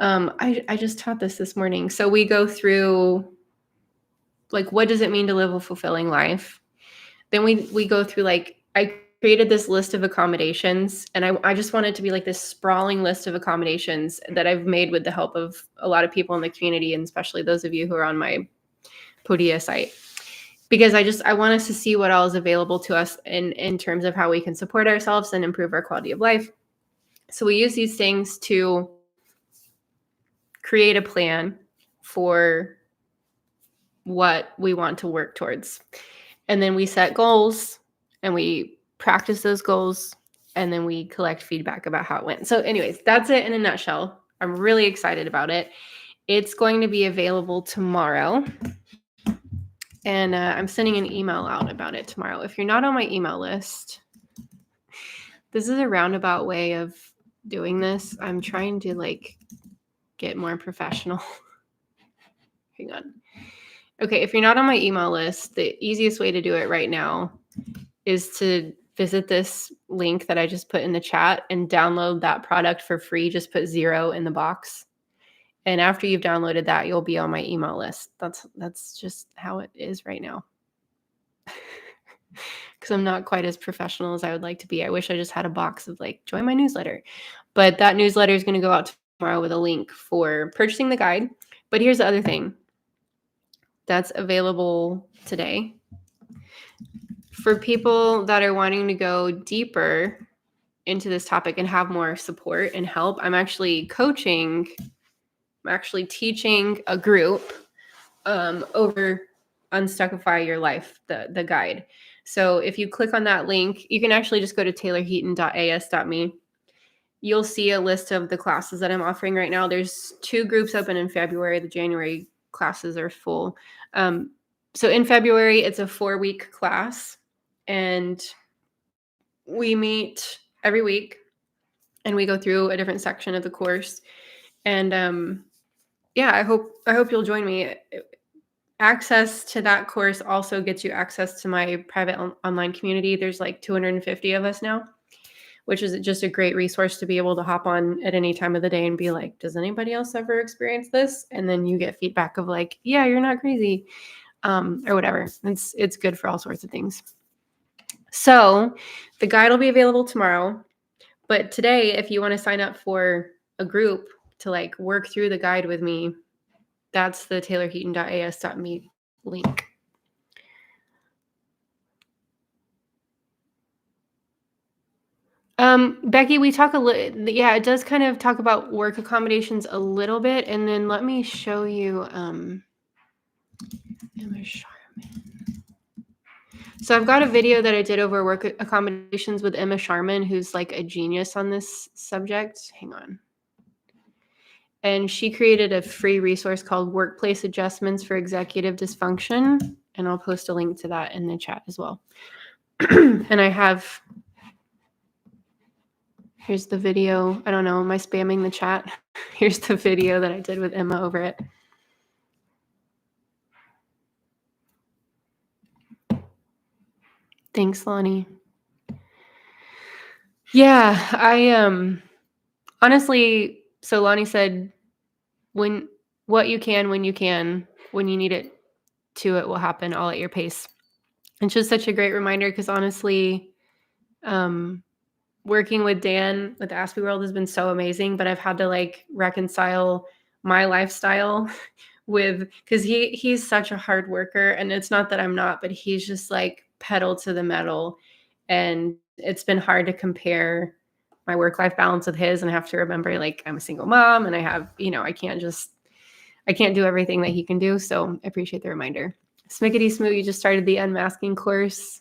I just taught this morning. So we go through like, what does it mean to live a fulfilling life? Then we go through like, I created this list of accommodations, and I just want it to be like this sprawling list of accommodations that I've made with the help of a lot of people in the community, and especially those of you who are on my Podia site, because I want us to see what all is available to us in terms of how we can support ourselves and improve our quality of life. So we use these things to create a plan for what we want to work towards. And then we set goals and we practice those goals, and then we collect feedback about how it went. So anyways, that's it in a nutshell. I'm really excited about it. It's going to be available tomorrow. And I'm sending an email out about it tomorrow. If you're not on my email list, this is a roundabout way of doing this. I'm trying to like get more professional. Hang on. Okay, if you're not on my email list, the easiest way to do it right now is to visit this link that I just put in the chat and download that product for free. Just put 0 in the box. And after you've downloaded that, you'll be on my email list. That's just how it is right now. Because I'm not quite as professional as I would like to be. I wish I just had a box of like, join my newsletter. But that newsletter is going to go out tomorrow with a link for purchasing the guide. But here's the other thing that's available today. For people that are wanting to go deeper into this topic and have more support and help, I'm actually teaching a group over Unstuckify Your Life, the guide. So if you click on that link, you can actually just go to taylorheaton.as.me. You'll see a list of the classes that I'm offering right now. There's 2 groups open in February. The January classes are full. So in February, it's a 4-week class, and we meet every week and we go through a different section of the course. And I hope you'll join me. Access to that course also gets you access to my private online community. There's like 250 of us now, which is just a great resource to be able to hop on at any time of the day and be like, does anybody else ever experience this? And then you get feedback of like, yeah, you're not crazy. or whatever. It's good for all sorts of things. So the guide will be available tomorrow. But today, if you want to sign up for a group to like work through the guide with me, that's the taylorheaton.as.me link. Becky, we talk a little, yeah, it does kind of talk about work accommodations a little bit. And then let me show you, Emma Sharman. So I've got a video that I did over work accommodations with Emma Sharman, who's like a genius on this subject. Hang on. And she created a free resource called Workplace Adjustments for Executive Dysfunction. And I'll post a link to that in the chat as well. And I have, here's the video. I don't know, am I spamming the chat? Here's the video that I did with Emma over it. Thanks, Lonnie. Yeah, I honestly, so Lonnie said, what you can, when you need it to, it will happen all at your pace. It's just such a great reminder because honestly, working with Dan with Aspie World has been so amazing, but I've had to like reconcile my lifestyle with, because he's such a hard worker, and it's not that I'm not, but he's just like pedal to the metal, and it's been hard to compare my work-life balance with his, and I have to remember like I'm a single mom and I have, I can't do everything that he can do. So I appreciate the reminder. Smickety Smoo, you just started the Unmasking course.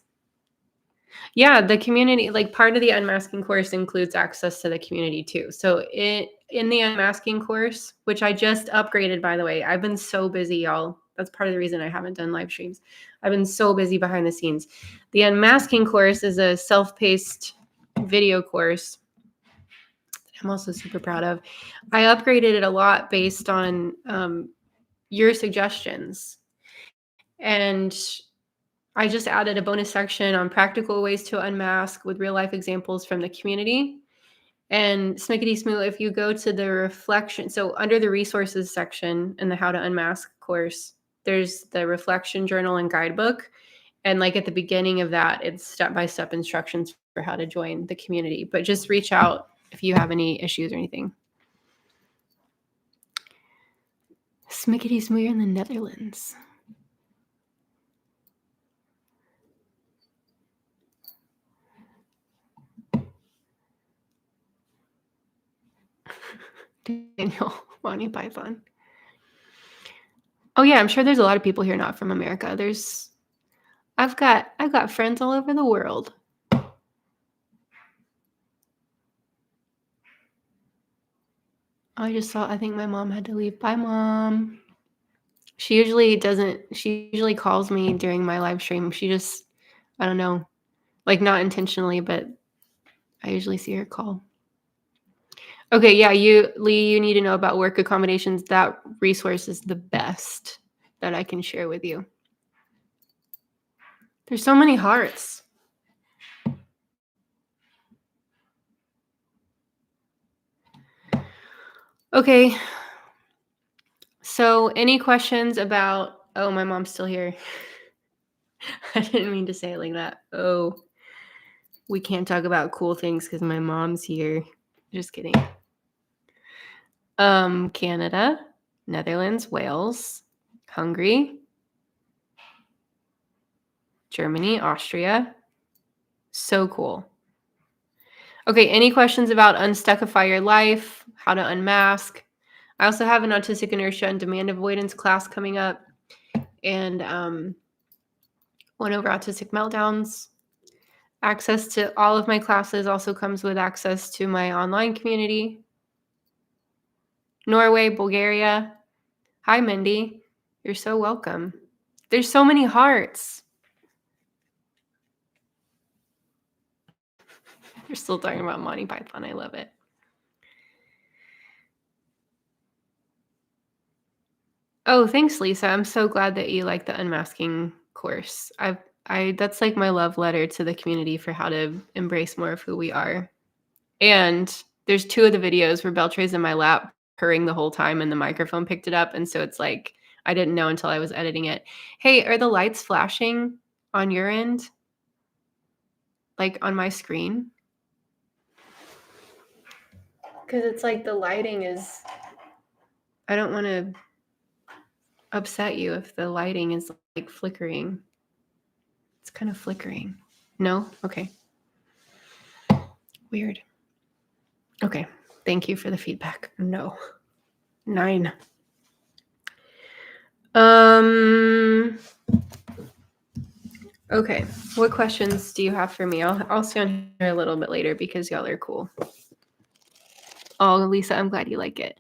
Yeah, the community, like part of the Unmasking course includes access to the community too. So in the Unmasking course, which I just upgraded, by the way, I've been so busy, y'all. That's part of the reason I haven't done live streams. I've been so busy behind the scenes. The Unmasking course is a self-paced video course I'm also super proud of. I upgraded it a lot based on your suggestions. And I just added a bonus section on practical ways to unmask with real life examples from the community. And Smickety Smoo, if you go to the reflection, so under the resources section in the How to Unmask course, there's the reflection journal and guidebook. And like at the beginning of that, it's step-by-step instructions for how to join the community. But just reach out if you have any issues or anything. Smickety Smoo, you're in the Netherlands. Daniel, Monty Python. Oh yeah, I'm sure there's a lot of people here not from America. I've got friends all over the world. I think my mom had to leave. Bye, Mom. She usually calls me during my live stream. She just, I don't know, like not intentionally, but I usually see her call. Okay, yeah, Lee, you need to know about work accommodations. That resource is the best that I can share with you. There's so many hearts. Okay. So any questions about, oh, my mom's still here. I didn't mean to say it like that. Oh, we can't talk about cool things because my mom's here. Just kidding. Canada, Netherlands, Wales, Hungary, Germany, Austria. So cool. Okay, any questions about Unstuckify Your Life, how to unmask? I also have an autistic inertia and demand avoidance class coming up, and 1 over autistic meltdowns. Access to all of my classes also comes with access to my online community. Norway, Bulgaria. Hi, Mindy. You're so welcome. There's so many hearts. You're still talking about Monty Python. I love it. Oh, thanks, Lisa. I'm so glad that you like the Unmasking course. That's like my love letter to the community for how to embrace more of who we are. And there's 2 of the videos where Beltre's in my lap purring the whole time and the microphone picked it up. And so it's like, I didn't know until I was editing it. Hey, are the lights flashing on your end? Like on my screen? Because it's like the lighting is, I don't want to upset you if the lighting is like flickering. It's kind of flickering. No? Okay. Weird. Okay. Thank you for the feedback. No. 9. Okay. What questions do you have for me? I'll stay on here a little bit later because y'all are cool. Oh, Lisa, I'm glad you like it.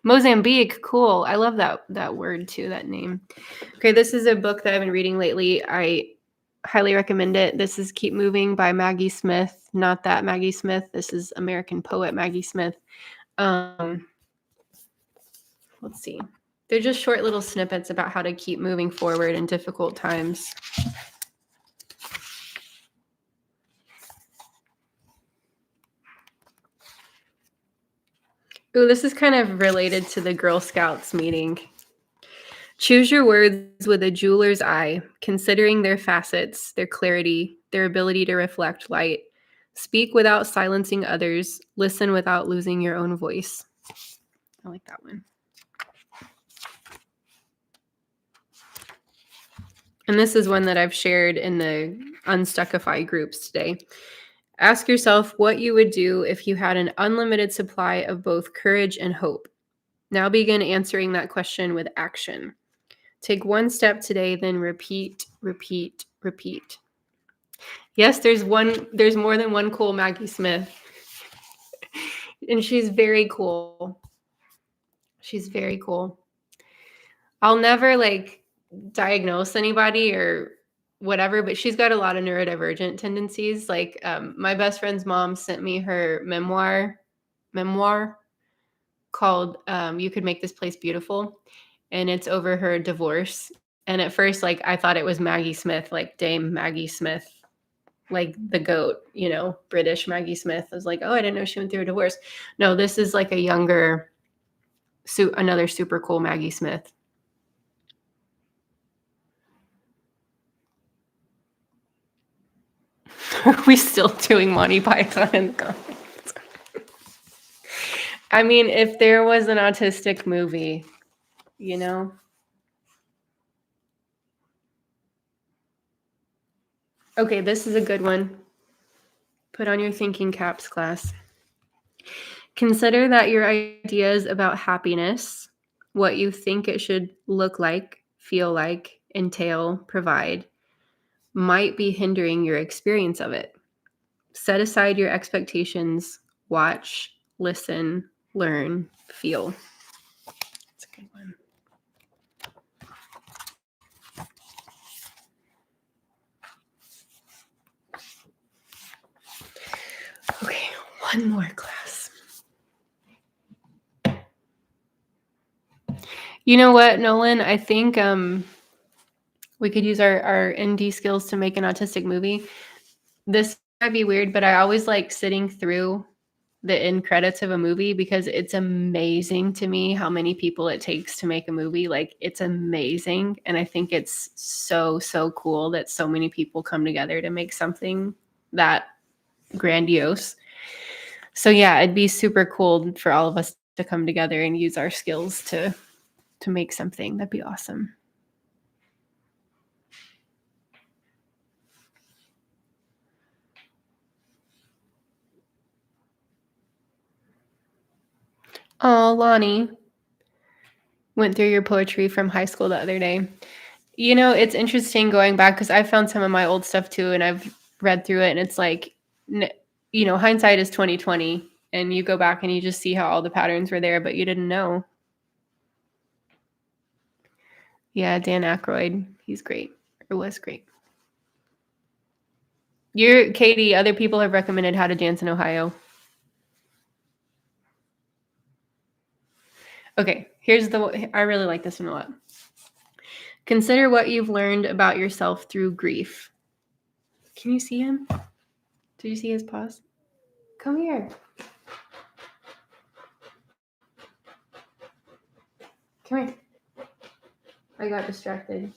Mozambique, cool. I love that word too, that name. Okay, this is a book that I've been reading lately. I highly recommend it. This is Keep Moving by Maggie Smith. Not that Maggie Smith. This is American poet Maggie Smith. Let's see. They're just short little snippets about how to keep moving forward in difficult times. Ooh, this is kind of related to the Girl Scouts meeting. Choose your words with a jeweler's eye, considering their facets, their clarity, their ability to reflect light. Speak without silencing others. Listen without losing your own voice. I like that one. And this is one that I've shared in the Unstuckify groups today. Ask yourself what you would do if you had an unlimited supply of both courage and hope. Now begin answering that question with action. Take one step today, then repeat, repeat, repeat. Yes, there's more than one cool Maggie Smith. And she's very cool. She's very cool. I'll never diagnose anybody or whatever, but she's got a lot of neurodivergent tendencies. My best friend's mom sent me her memoir called You Could Make This Place Beautiful. And it's over her divorce. And at first, I thought it was Maggie Smith, like Dame Maggie Smith, like the GOAT, British Maggie Smith. I was like, oh, I didn't know she went through a divorce. No, this is like a younger, another super cool Maggie Smith. Are we still doing Monty Python in the comments? I mean, if there was an autistic movie, Okay, this is a good one. Put on your thinking caps, class. Consider that your ideas about happiness, what you think it should look like, feel like, entail, provide, might be hindering your experience of it. Set aside your expectations, watch, listen, learn, feel. That's a good one. Okay, one more class. You know what, Nolan? I think we could use our ND skills to make an autistic movie. This might be weird, but I always like sitting through the end credits of a movie because it's amazing to me how many people it takes to make a movie. It's amazing. And I think it's so, so cool that so many people come together to make something that grandiose. So yeah, it'd be super cool for all of us to come together and use our skills to make something. That'd be awesome. Oh, Lonnie went through your poetry from high school the other day. It's interesting going back because I found some of my old stuff too, and I've read through it, and it's like, hindsight is 2020, and you go back and you just see how all the patterns were there, but you didn't know. Yeah, Dan Aykroyd, he's great, or was great. Katie, other people have recommended How to Dance in Ohio. Okay, I really like this one a lot. Consider what you've learned about yourself through grief. Can you see him? Did you see his paws? Come here. Come here. I got distracted.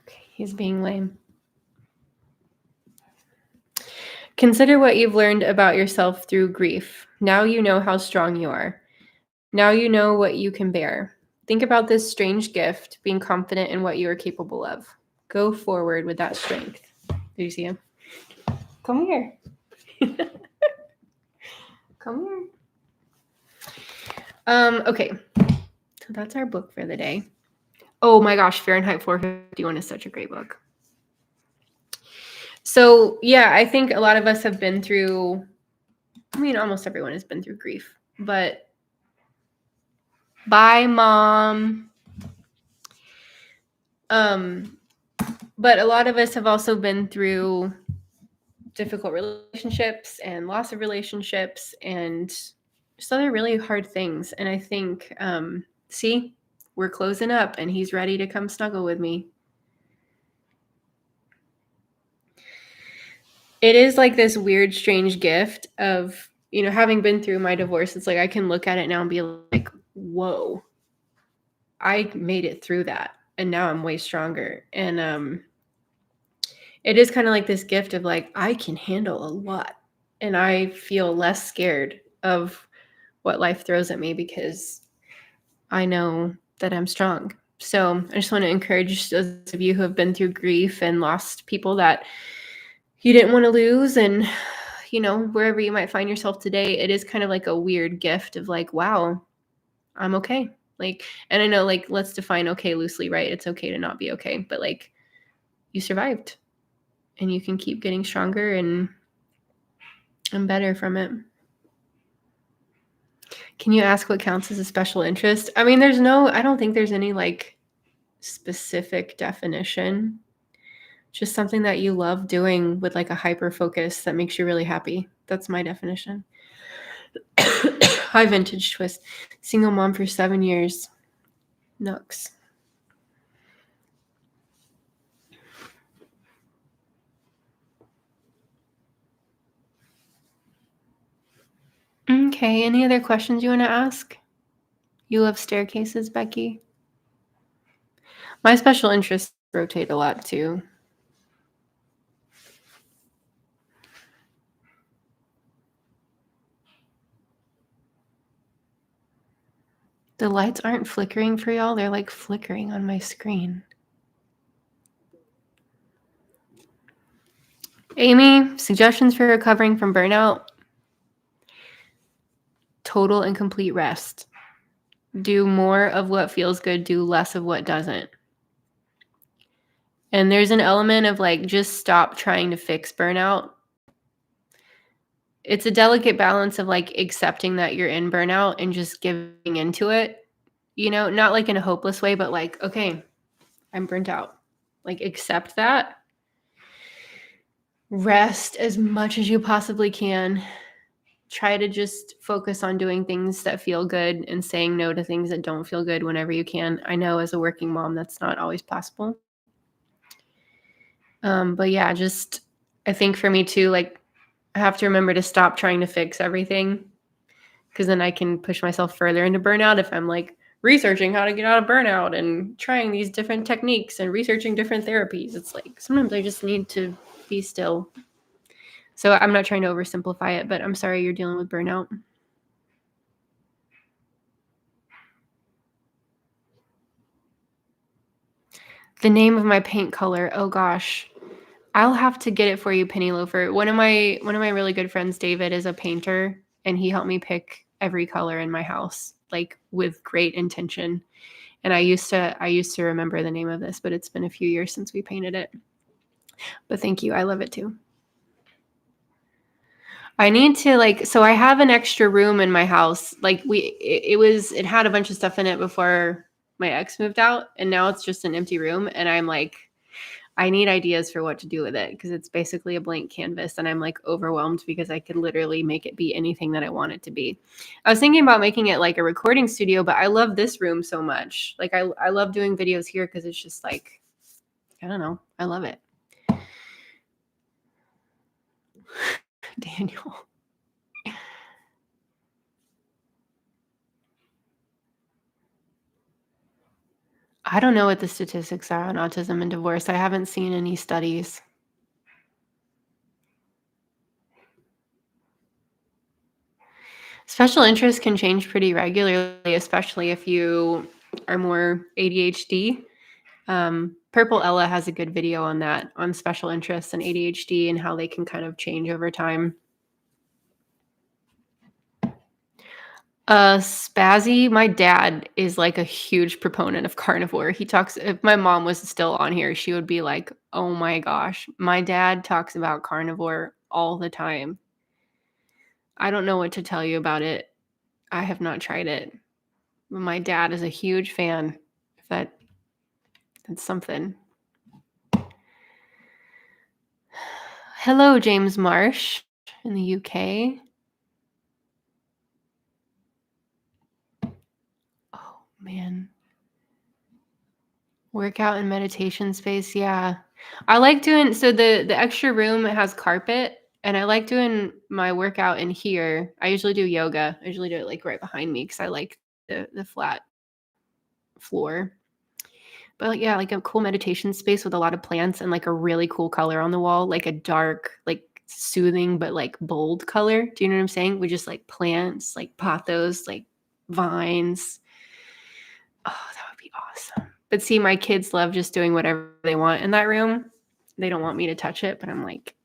Okay, he's being lame. Consider what you've learned about yourself through grief. Now you know how strong you are. Now you know what you can bear. Think about this strange gift, being confident in what you are capable of. Go forward with that strength. Did you see him? Come here. Come here. Okay. So that's our book for the day. Oh my gosh, Fahrenheit 451 is such a great book. So yeah, I think a lot of us have been through, almost everyone has been through grief, but bye, Mom. But a lot of us have also been through difficult relationships and loss of relationships and just other really hard things. And I think, see, we're closing up and he's ready to come snuggle with me. It is like this weird, strange gift of, having been through my divorce. It's like I can look at it now and be like, whoa, I made it through that. And now I'm way stronger. And it is kind of like this gift of like, I can handle a lot. And I feel less scared of what life throws at me because I know that I'm strong. So I just want to encourage those of you who have been through grief and lost people that you didn't want to lose. And, wherever you might find yourself today, it is kind of like a weird gift of like, wow, I'm okay. Like, and I know, like, let's define okay loosely, right? It's okay to not be okay, but like, you survived and you can keep getting stronger and better from it. Can you ask what counts as a special interest? I don't think there's any like specific definition. Just something that you love doing with like a hyper focus that makes you really happy. That's my definition. High vintage twist. Single mom for 7 years. Nooks. Okay, any other questions you want to ask? You love staircases, Becky? My special interests rotate a lot too. The lights aren't flickering for y'all. They're like flickering on my screen. Amy, suggestions for recovering from burnout? Total and complete rest. Do more of what feels good, do less of what doesn't. And there's an element of like, just stop trying to fix burnout. It's a delicate balance of like accepting that you're in burnout and just giving into it, not like in a hopeless way, but like, okay, I'm burnt out. Like, accept that. Rest as much as you possibly can. Try to just focus on doing things that feel good and saying no to things that don't feel good whenever you can. I know as a working mom, that's not always possible. But yeah, just, I think for me too, like, I have to remember to stop trying to fix everything because then I can push myself further into burnout if I'm like researching how to get out of burnout and trying these different techniques and researching different therapies. It's like sometimes I just need to be still. So I'm not trying to oversimplify it, but I'm sorry you're dealing with burnout. The name of my paint color, oh gosh. I'll have to get it for you, Penny Loafer. One of my really good friends, David, is a painter, and he helped me pick every color in my house, like with great intention. And I used to remember the name of this, but it's been a few years since we painted it. But thank you. I love it too. I need to so I have an extra room in my house. Like it had a bunch of stuff in it before my ex moved out, and now it's just an empty room. And I'm like, I need ideas for what to do with it because it's basically a blank canvas, and I'm like overwhelmed because I could literally make it be anything that I want it to be. I was thinking about making it like a recording studio, but I love this room so much. Like I love doing videos here because it's just like, I don't know, I love it. Daniel. I don't know what the statistics are on autism and divorce. I haven't seen any studies. Special interests can change pretty regularly, especially if you are more ADHD. Purple Ella has a good video on that, on special interests and ADHD and how they can kind of change over time. Spazzy, my dad is like a huge proponent of carnivore. He talks, if my mom was still on here, she would be like, oh my gosh, my dad talks about carnivore all the time. I don't know what to tell you about it. I have not tried it. But my dad is a huge fan. If that's something. Hello, James Marsh in the UK. Oh man. Workout and meditation space, yeah. I like doing so the extra room has carpet and I like doing my workout in here. I usually do yoga. I usually do it like right behind me because I like the flat floor. But like, yeah, like a cool meditation space with a lot of plants and like a really cool color on the wall, like a dark, like soothing but like bold color. Do you know what I'm saying? With just like plants, like pothos, like vines. Oh, that would be awesome. But see, my kids love just doing whatever they want in that room. They don't want me to touch it, but I'm like,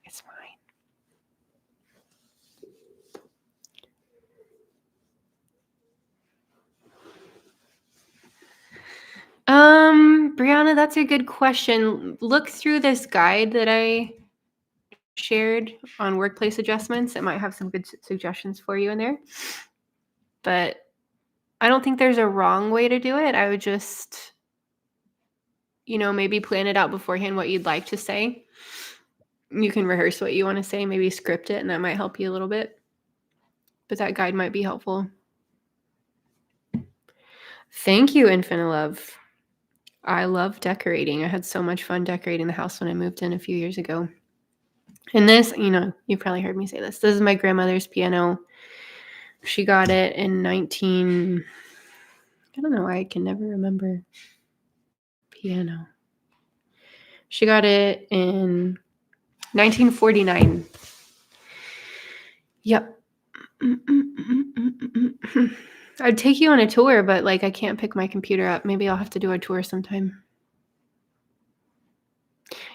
it's fine. Brianna, that's a good question. Look through this guide that I shared on workplace adjustments. It might have some good suggestions for you in there. But I don't think there's a wrong way to do it. I would just, maybe plan it out beforehand what you'd like to say. You can rehearse what you want to say, maybe script it, and that might help you a little bit. But that guide might be helpful. Thank you, Infinite Love. I love decorating. I had so much fun decorating the house when I moved in a few years ago. And this, you've probably heard me say this. This is my grandmother's piano. She got it in I don't know why I can never remember piano. She got it in 1949. Yep. I'd take you on a tour, but like I can't pick my computer up. Maybe I'll have to do a tour sometime.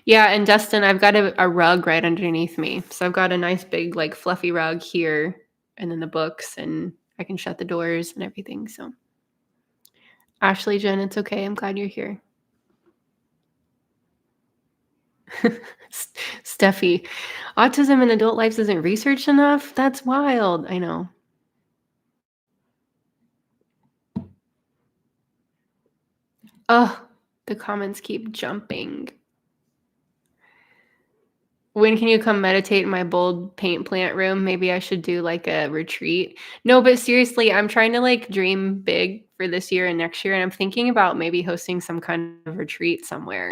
Yeah, and Dustin, I've got a rug right underneath me. So I've got a nice big like fluffy rug here and then the books and I can shut the doors and everything. So Ashley, Jen, it's okay. I'm glad you're here. Steffi, autism in adult lives isn't researched enough? That's wild. I know. Oh, the comments keep jumping. When can you come meditate in my bold paint plant room? Maybe I should do like a retreat. No, but seriously, I'm trying to like dream big for this year and next year. And I'm thinking about maybe hosting some kind of retreat somewhere,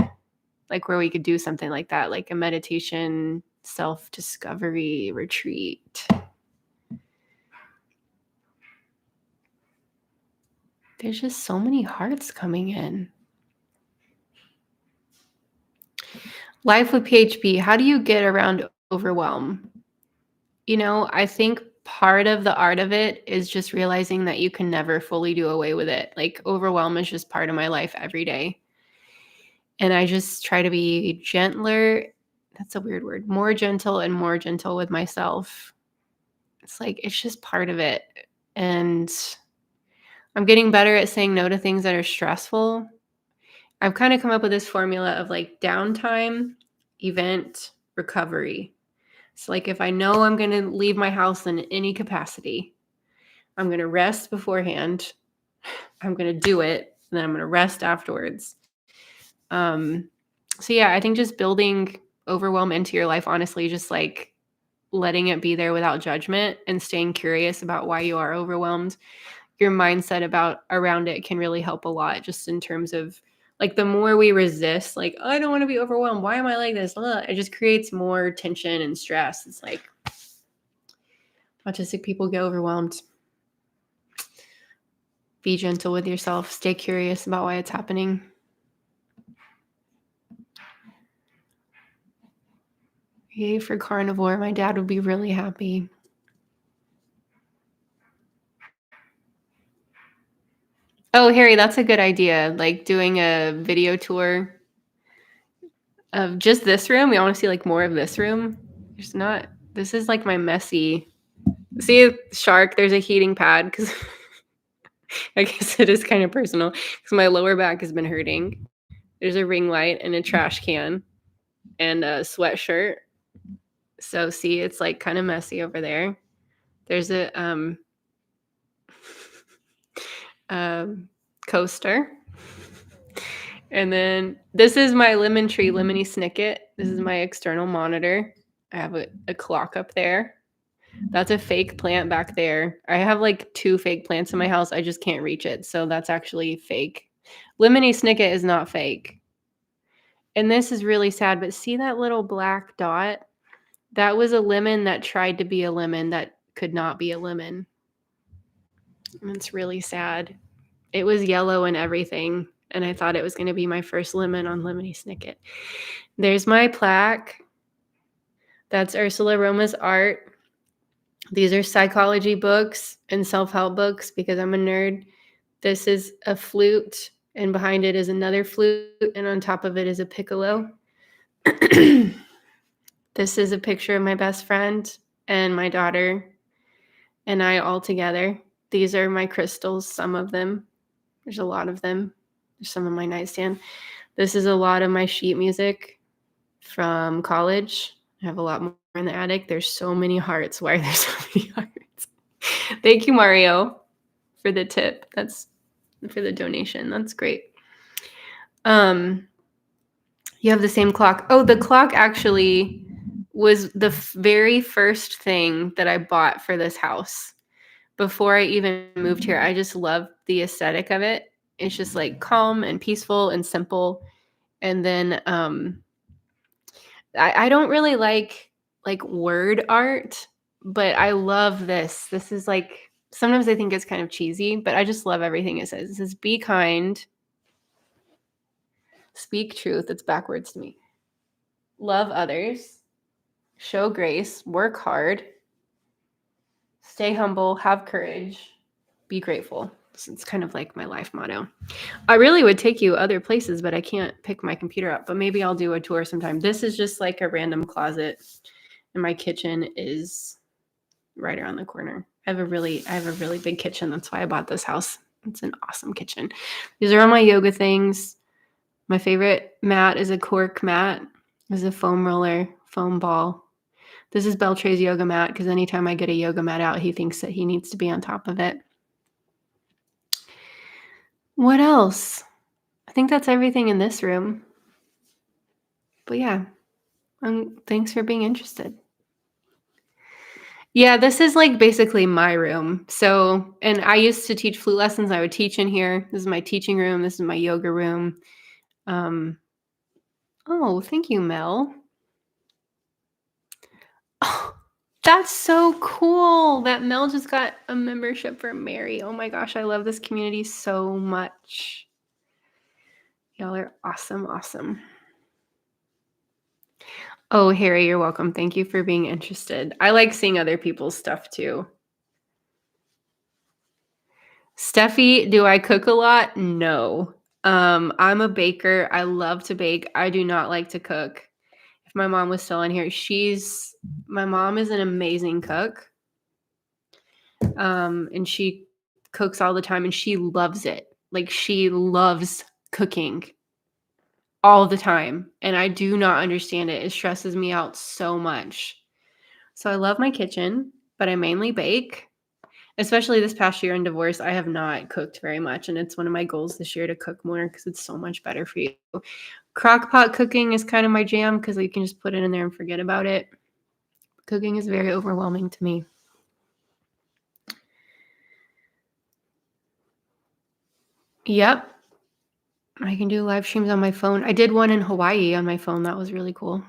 like where we could do something like that, like a meditation, self-discovery retreat. There's just so many hearts coming in. Life with PHP, how do you get around overwhelm? I think part of the art of it is just realizing that you can never fully do away with it. Like overwhelm is just part of my life every day. And I just try to be gentler. That's a weird word. More gentle and more gentle with myself. It's like, it's just part of it. And I'm getting better at saying no to things that are stressful. I've kind of come up with this formula of like downtime, event, recovery. So like if I know I'm going to leave my house in any capacity, I'm going to rest beforehand. I'm going to do it. And then I'm going to rest afterwards. So yeah, I think just building overwhelm into your life, honestly, just like letting it be there without judgment and staying curious about why you are overwhelmed. Your mindset around it can really help a lot just in terms of like the more we resist, like, oh, I don't want to be overwhelmed. Why am I like this? It just creates more tension and stress. It's like autistic people get overwhelmed. Be gentle with yourself. Stay curious about why it's happening. Yay for carnivore. My dad would be really happy. Oh, Harry, that's a good idea. Like doing a video tour of just this room. We want to see like more of this room. This is like my messy. See, shark, there's a heating pad because I guess it is kind of personal because my lower back has been hurting. There's a ring light and a trash can and a sweatshirt. So see, it's like kind of messy over there. There's a coaster. And then this is my lemon tree, lemony snicket. This is my external monitor. I have a clock up there. That's a fake plant back there. I have like 2 fake plants in my house. I just can't reach it. So that's actually fake. Lemony snicket is not fake. And this is really sad, but see that little black dot? That was a lemon that tried to be a lemon that could not be a lemon. And it's really sad. It was yellow and everything, and I thought it was going to be my first lemon on Lemony Snicket. There's my plaque. That's Ursula Roma's art. These are psychology books and self-help books because I'm a nerd. This is a flute, and behind it is another flute, and on top of it is a piccolo. This is a picture of my best friend and my daughter and I all together. These are my crystals, some of them. There's a lot of them. There's some on my nightstand. This is a lot of my sheet music from college. I have a lot more in the attic. There's so many hearts. Why are there so many hearts? Thank you, Mario, for the tip. That's for the donation. That's great. You have the same clock. Oh, the clock actually was the very first thing that I bought for this house. Before I even moved here, I just loved the aesthetic of it. It's just like calm and peaceful and simple. And then I don't really like word art, but I love this. This is like, sometimes I think it's kind of cheesy, but I just love everything it says. It says, be kind, speak truth. It's backwards to me. Love others, show grace, work hard, stay humble, have courage, be grateful. It's kind of like my life motto. I really would take you other places, but I can't pick my computer up. But maybe I'll do a tour sometime. This is just like a random closet, and my kitchen is right around the corner. I have a really big kitchen. That's why I bought this house. It's an awesome kitchen. These are all my yoga things. My favorite mat is a cork mat. This is a foam roller, foam ball. This is Beltre's yoga mat because anytime I get a yoga mat out, he thinks that he needs to be on top of it. What else? I think that's everything in this room. But yeah, thanks for being interested. Yeah, this is like basically my room. So, and I used to teach flute lessons. I would teach in here. This is my teaching room. This is my yoga room. Oh, thank you, Mel. Oh, that's so cool that Mel just got a membership for Mary. Oh my gosh, I love this community so much. Y'all are awesome, awesome. Oh, Harry, you're welcome. Thank you for being interested. I like seeing other people's stuff too. Steffi, do I cook a lot? No. I'm a baker. I love to bake. I do not like to cook. If my mom was still in here, my mom is an amazing cook. And she cooks all the time and she loves it. Like she loves cooking all the time. And I do not understand it. It stresses me out so much. So I love my kitchen, but I mainly bake. Especially this past year in divorce, I have not cooked very much. And it's one of my goals this year to cook more because it's so much better for you. Crock-pot cooking is kind of my jam because you can just put it in there and forget about it. Cooking is very overwhelming to me. Yep. I can do live streams on my phone. I did one in Hawaii on my phone. That was really cool.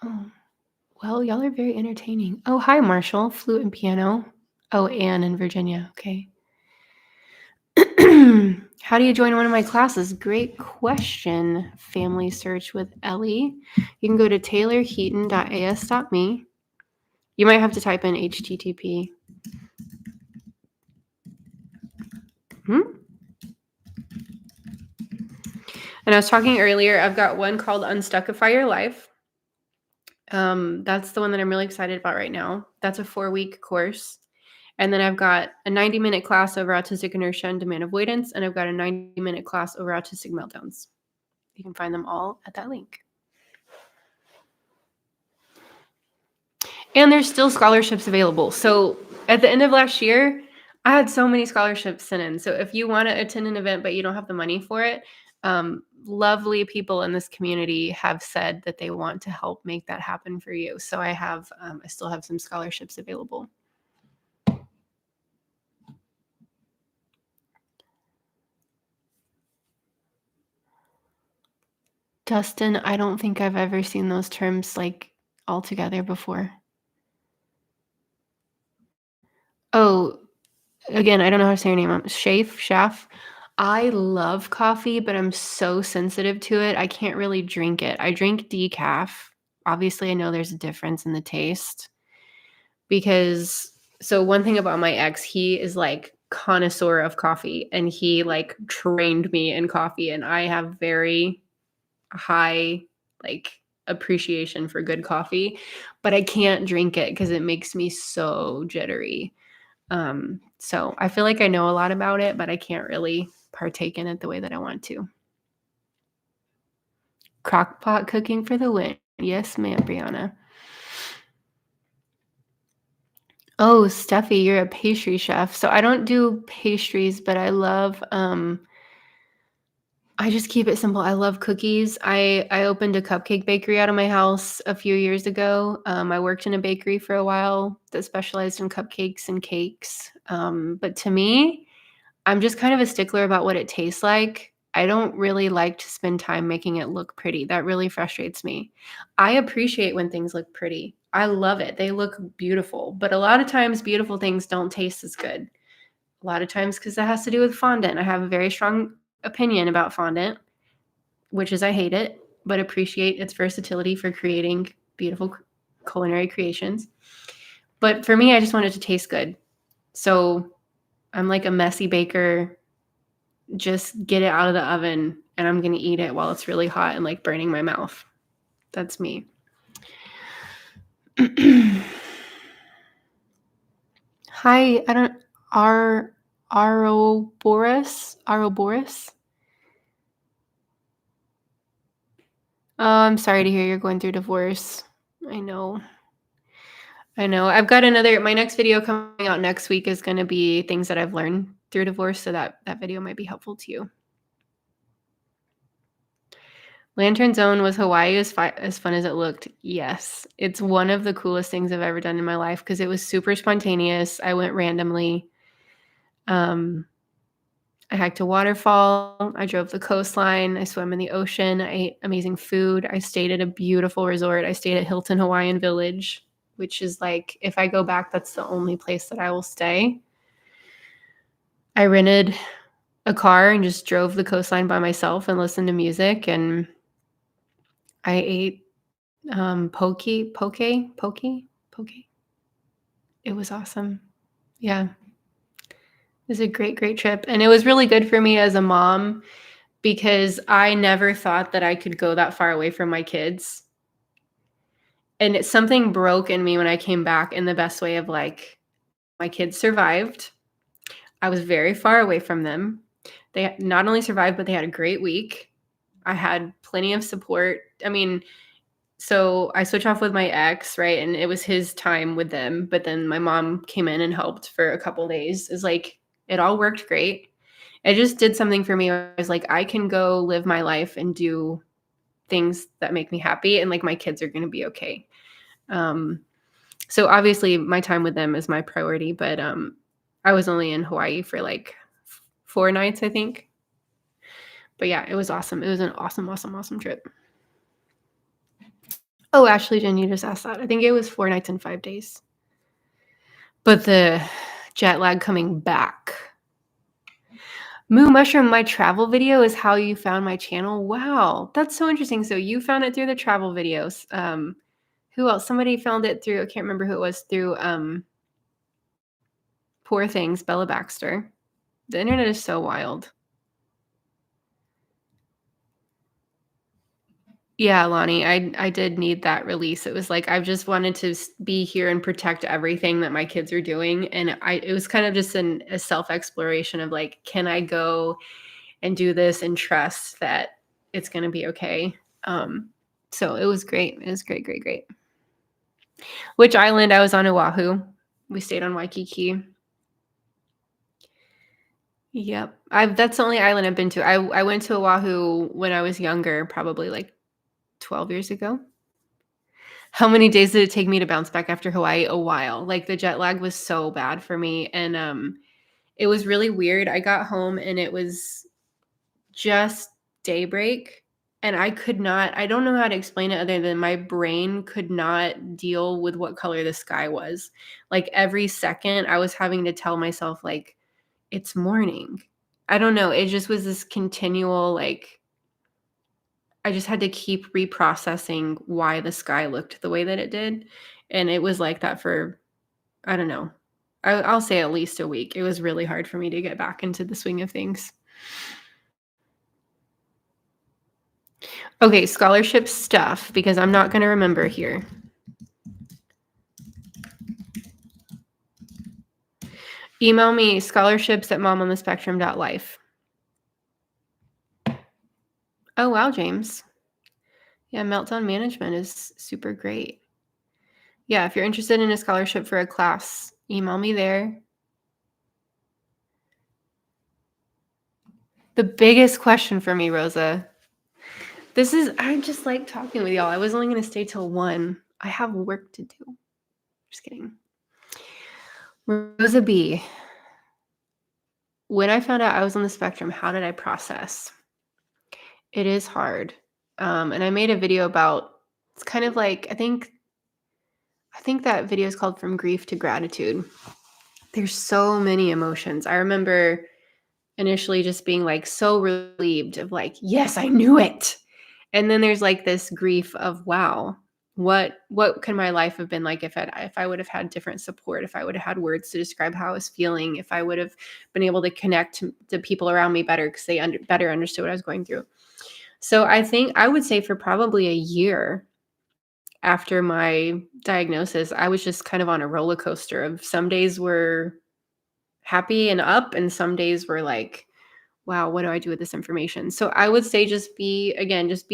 Oh, well, y'all are very entertaining. Oh, hi, Marshall. Flute and piano. Oh, Anne in Virginia. Okay. How do you join one of my classes? Great question. Family search with Ellie. You can go to taylorheaton.as.me. You might have to type in HTTP. And I was talking earlier, I've got one called Unstuckify Your Life. That's the one that I'm really excited about right now. That's a 4-week course. And then I've got a 90-minute class over autistic inertia and demand avoidance, and I've got a 90-minute class over autistic meltdowns. You can find them all at that link. And there's still scholarships available. So at the end of last year, I had so many scholarships sent in. So if you want to attend an event but you don't have the money for it, lovely people in this community have said that they want to help make that happen for you. So I still have some scholarships available. Dustin, I don't think I've ever seen those terms like all together before. Oh, again, I don't know how to say your name. Shaf. I love coffee, but I'm so sensitive to it. I can't really drink it. I drink decaf. Obviously, I know there's a difference in the taste so one thing about my ex, he is like connoisseur of coffee and he like trained me in coffee, and I have very high like appreciation for good coffee, but I can't drink it because it makes me so jittery. So I feel like I know a lot about it, but I can't really partake in it the way that I want to. Crockpot cooking for the win. Yes, ma'am, Brianna. Oh, Steffi, you're a pastry chef. So I don't do pastries, but I love I just keep it simple. I love cookies. I opened a cupcake bakery out of my house a few years ago. I worked in a bakery for a while that specialized in cupcakes and cakes. But to me, I'm just kind of a stickler about what it tastes like. I don't really like to spend time making it look pretty. That really frustrates me. I appreciate when things look pretty. I love it. They look beautiful. But a lot of times, beautiful things don't taste as good. A lot of times, because that has to do with fondant. I have a very strong opinion about fondant, which is I hate it, but appreciate its versatility for creating beautiful culinary creations. But for me, I just want it to taste good. So I'm like a messy baker. Just get it out of the oven and I'm going to eat it while it's really hot and like burning my mouth. That's me. Hi, I don't Aroboris. I'm sorry to hear you're going through divorce. I know. I've got my next video coming out next week is going to be things that I've learned through divorce, so that video might be helpful to you. Lantern Zone was Hawaii as fun as it looked. Yes. It's one of the coolest things I've ever done in my life because it was super spontaneous. I went randomly. I hiked a waterfall. I drove the coastline. I swam in the ocean. I ate amazing food. I stayed at a beautiful resort. I stayed at Hilton Hawaiian Village, which is like, if I go back, that's the only place that I will stay. I rented a car and just drove the coastline by myself and listened to music. And I ate poke. It was awesome. Yeah. It was a great, great trip. And it was really good for me as a mom because I never thought that I could go that far away from my kids. And something broke in me when I came back in the best way of like, my kids survived. I was very far away from them. They not only survived, but they had a great week. I had plenty of support. I mean, so I switched off with my ex, right? And it was his time with them. But then my mom came in and helped for a couple days. It's like, it all worked great. It just did something for me. I was like, I can go live my life and do things that make me happy. And like, my kids are going to be okay. So obviously my time with them is my priority, but I was only in Hawaii for like 4 nights, I think. But yeah, it was awesome. It was an awesome, awesome, awesome trip. Oh, Ashley Jen, you just asked that. I think it was 4 nights and 5 days. But Jet lag coming back. Moo Mushroom, my travel video is how you found my channel. Wow, that's so interesting. So you found it through the travel videos. Who else? Somebody found it through, I can't remember who it was, through Poor Things, Bella Baxter. The internet is so wild. Yeah, Lonnie, I did need that release. It was like I just wanted to be here and protect everything that my kids are doing, and it was kind of just a self-exploration of like, can I go and do this and trust that it's going to be okay? So it was great. It was great, great, great. Which island? I was on Oahu. We stayed on Waikiki. Yep. That's the only island I've been to. I went to Oahu when I was younger, probably like 12 years ago. How many days did it take me to bounce back after Hawaii? A while. Like the jet lag was so bad for me, and it was really weird. I got home and it was just daybreak, and I don't know how to explain it other than my brain could not deal with what color the sky was. Like every second I was having to tell myself like it's morning. I don't know. It just was this continual like I just had to keep reprocessing why the sky looked the way that it did. And it was like that for, I don't know, I'll say at least a week. It was really hard for me to get back into the swing of things. Okay, scholarship stuff, because I'm not going to remember here. Email me scholarships@momonthespectrum.life. Oh, wow, James. Yeah, meltdown management is super great. Yeah, if you're interested in a scholarship for a class, email me there. The biggest question for me, Rosa, I just like talking with y'all. I was only going to stay till 1. I have work to do. Just kidding. Rosa B, when I found out I was on the spectrum, how did I process? It is hard. And I made a video about, it's kind of like, I think that video is called From Grief to Gratitude. There's so many emotions. I remember initially just being like so relieved of like, yes, I knew it. And then there's like this grief of, wow, what could my life have been like if I would have had different support, if I would have had words to describe how I was feeling, if I would have been able to connect to people around me better because they better understood what I was going through. So I think I would say for probably a year after my diagnosis, I was just kind of on a roller coaster of some days were happy and up, and some days were like, wow, what do I do with this information? So I would say just be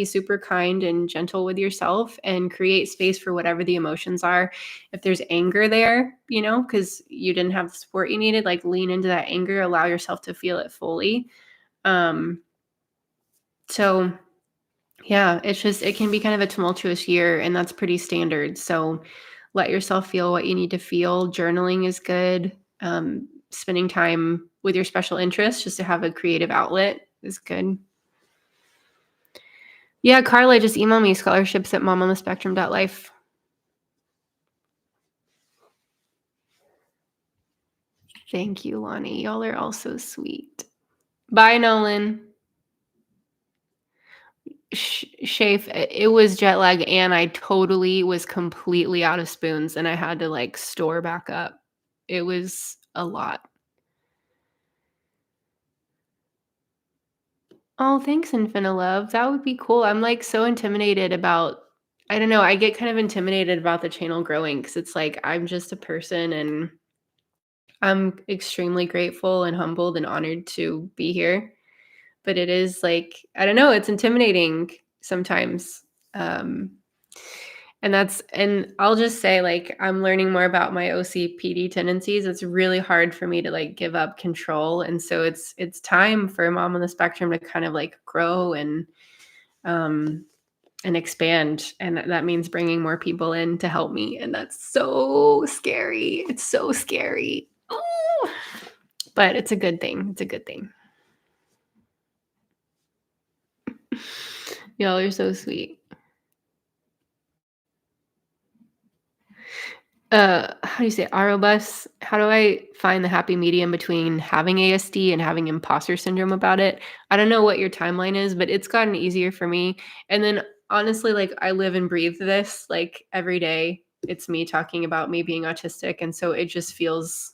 super kind and gentle with yourself and create space for whatever the emotions are. If there's anger there, because you didn't have the support you needed, like lean into that anger, allow yourself to feel it fully. So yeah, it can be kind of a tumultuous year, and that's pretty standard. So let yourself feel what you need to feel. Journaling is good. Spending time with your special interests just to have a creative outlet is good. Yeah, Carla, just email me scholarships@momonthespectrum.life. Thank you, Lonnie. Y'all are all so sweet. Bye, Nolan. Shafe, it was jet lag, and I totally was completely out of spoons, and I had to like store back up. It was a lot. Oh, thanks, Infinite Love. That would be cool. I'm like so intimidated about, I don't know, I get kind of intimidated about the channel growing because it's like I'm just a person, and I'm extremely grateful and humbled and honored to be here. But it is like, I don't know, it's intimidating sometimes. And I'll just say, like, I'm learning more about my OCPD tendencies. It's really hard for me to like give up control. And so it's time for Mom on the Spectrum to kind of like grow and expand. And that means bringing more people in to help me. And that's so scary. It's so scary. Ooh. But it's a good thing. It's a good thing. Y'all are so sweet. How do you say Arobus? How do I find the happy medium between having ASD and having imposter syndrome about it? I don't know what your timeline is, but it's gotten easier for me. And then honestly, like I live and breathe this like every day. It's me talking about me being autistic. And so it just feels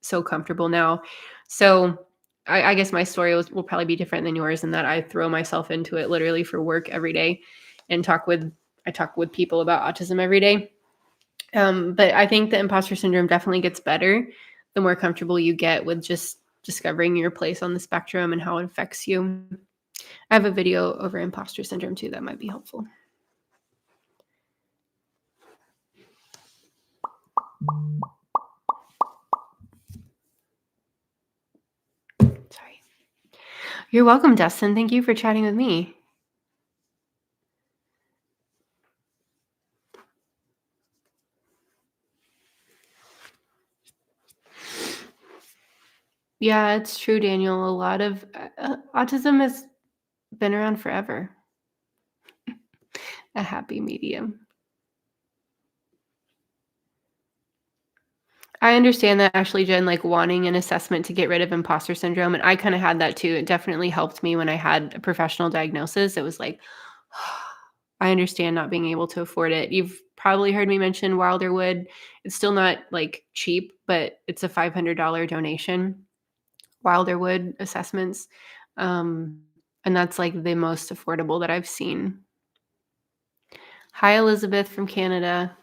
so comfortable now. So I guess my story will probably be different than yours in that I throw myself into it literally for work every day and I talk with people about autism every day. But I think the imposter syndrome definitely gets better the more comfortable you get with just discovering your place on the spectrum and how it affects you. I have a video over imposter syndrome too that might be helpful. Sorry. You're welcome, Dustin. Thank you for chatting with me. Yeah, it's true, Daniel. A lot of autism has been around forever. A happy medium. I understand that, Ashley Jen, like wanting an assessment to get rid of imposter syndrome. And I kind of had that too. It definitely helped me when I had a professional diagnosis. It was like, I understand not being able to afford it. You've probably heard me mention Wilderwood. It's still not like cheap, but it's a $500 donation. Wilderwood assessments. Um, and that's like the most affordable that I've seen. Hi, Elizabeth from Canada.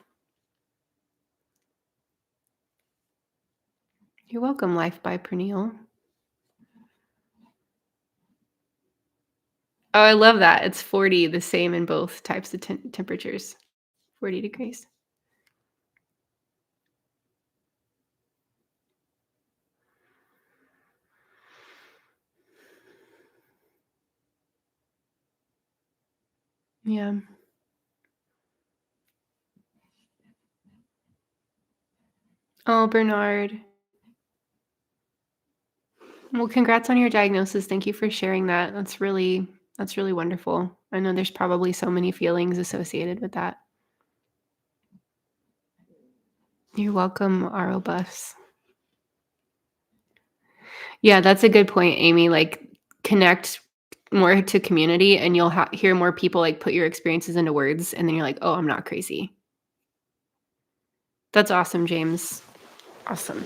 You're welcome, Life by Pernille. Oh, I love that. It's 40, the same in both types of temperatures. 40 degrees. Yeah. Oh, Bernard. Well, congrats on your diagnosis. Thank you for sharing that. That's really wonderful. I know there's probably so many feelings associated with that. You're welcome, Arobus. Yeah, that's a good point, Amy. Like connect more to community and you'll hear more people like put your experiences into words and then you're like, "Oh, I'm not crazy." That's awesome, James. Awesome.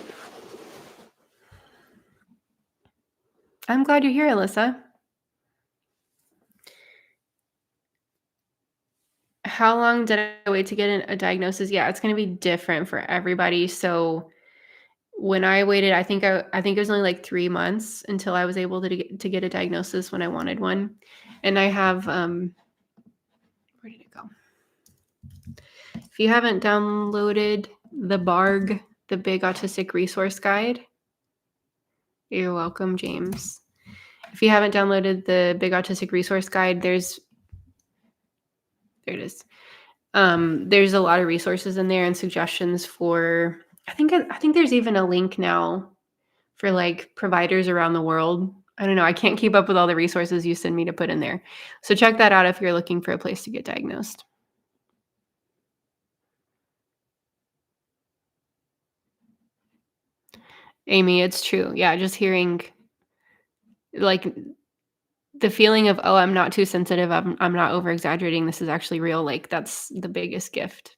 I'm glad you're here, Alyssa. How long did I wait to get a diagnosis? Yeah, it's gonna be different for everybody. So when I waited, I think it was only like 3 months until I was able to get a diagnosis when I wanted one. And I have where did it go? If you haven't downloaded the BARG, the Big Autistic Resource Guide, you're welcome, James. If you haven't downloaded the Big Autistic Resource Guide, there it is. There's a lot of resources in there and suggestions for I think there's even a link now for like providers around the world. I don't know. I can't keep up with all the resources you send me to put in there. So check that out if you're looking for a place to get diagnosed. Amy, it's true. Yeah, just hearing like the feeling of, oh, I'm not too sensitive. I'm not over exaggerating. This is actually real. Like that's the biggest gift.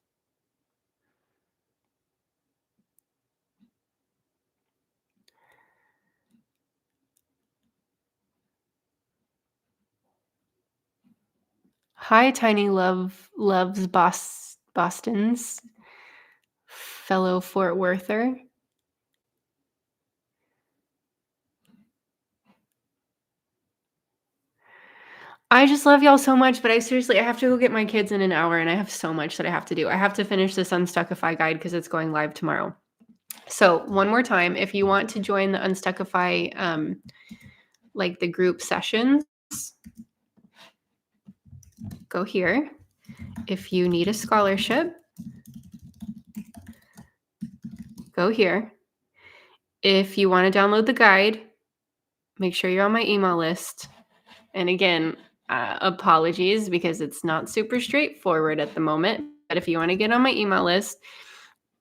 Hi, Tiny Love loves Boston's fellow Fort Worther. I just love y'all so much, but I have to go get my kids in an hour and I have so much that I have to do. I have to finish this Unstuckify guide because it's going live tomorrow. So one more time, if you want to join the Unstuckify, like the group sessions, go here. If you need a scholarship, go here. If you want to download the guide, make sure you're on my email list. And again, apologies because it's not super straightforward at the moment. But if you want to get on my email list,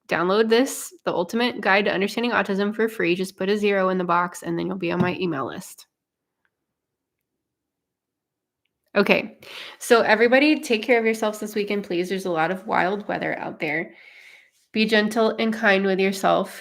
download this, the ultimate guide to understanding autism, for free. Just put a 0 in the box and then you'll be on my email list. Okay, so everybody take care of yourselves this weekend, please. There's a lot of wild weather out there. Be gentle and kind with yourself.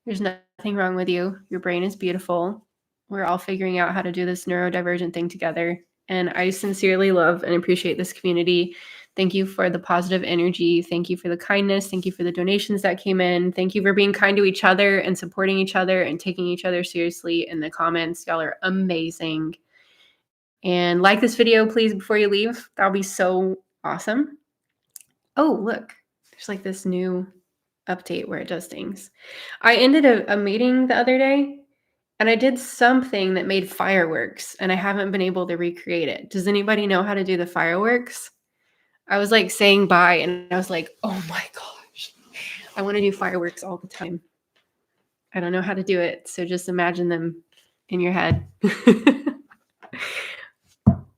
There's nothing wrong with you. Your brain is beautiful. We're all figuring out how to do this neurodivergent thing together. And I sincerely love and appreciate this community. Thank you for the positive energy. Thank you for the kindness. Thank you for the donations that came in. Thank you for being kind to each other and supporting each other and taking each other seriously in the comments. Y'all are amazing. And like this video, please, before you leave. That'll be so awesome. Oh, look, there's like this new update where it does things. I ended a meeting the other day and I did something that made fireworks and I haven't been able to recreate it. Does anybody know how to do the fireworks? I was like saying bye and I was like, oh my gosh, I want to do fireworks all the time. I don't know how to do it. So just imagine them in your head.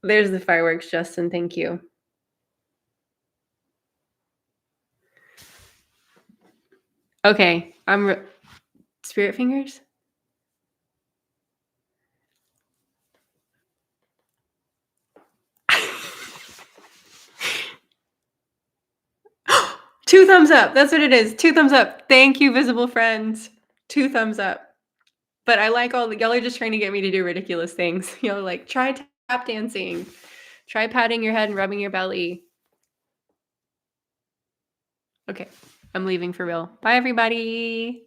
There's the fireworks, Justin. Thank you. Okay, Spirit fingers? Two thumbs up. That's what it is. 2 thumbs up. Thank you, visible friends. 2 thumbs up. But I like y'all are just trying to get me to do ridiculous things. Y'all are like, try tap dancing. Try patting your head and rubbing your belly. Okay, I'm leaving for real. Bye, everybody.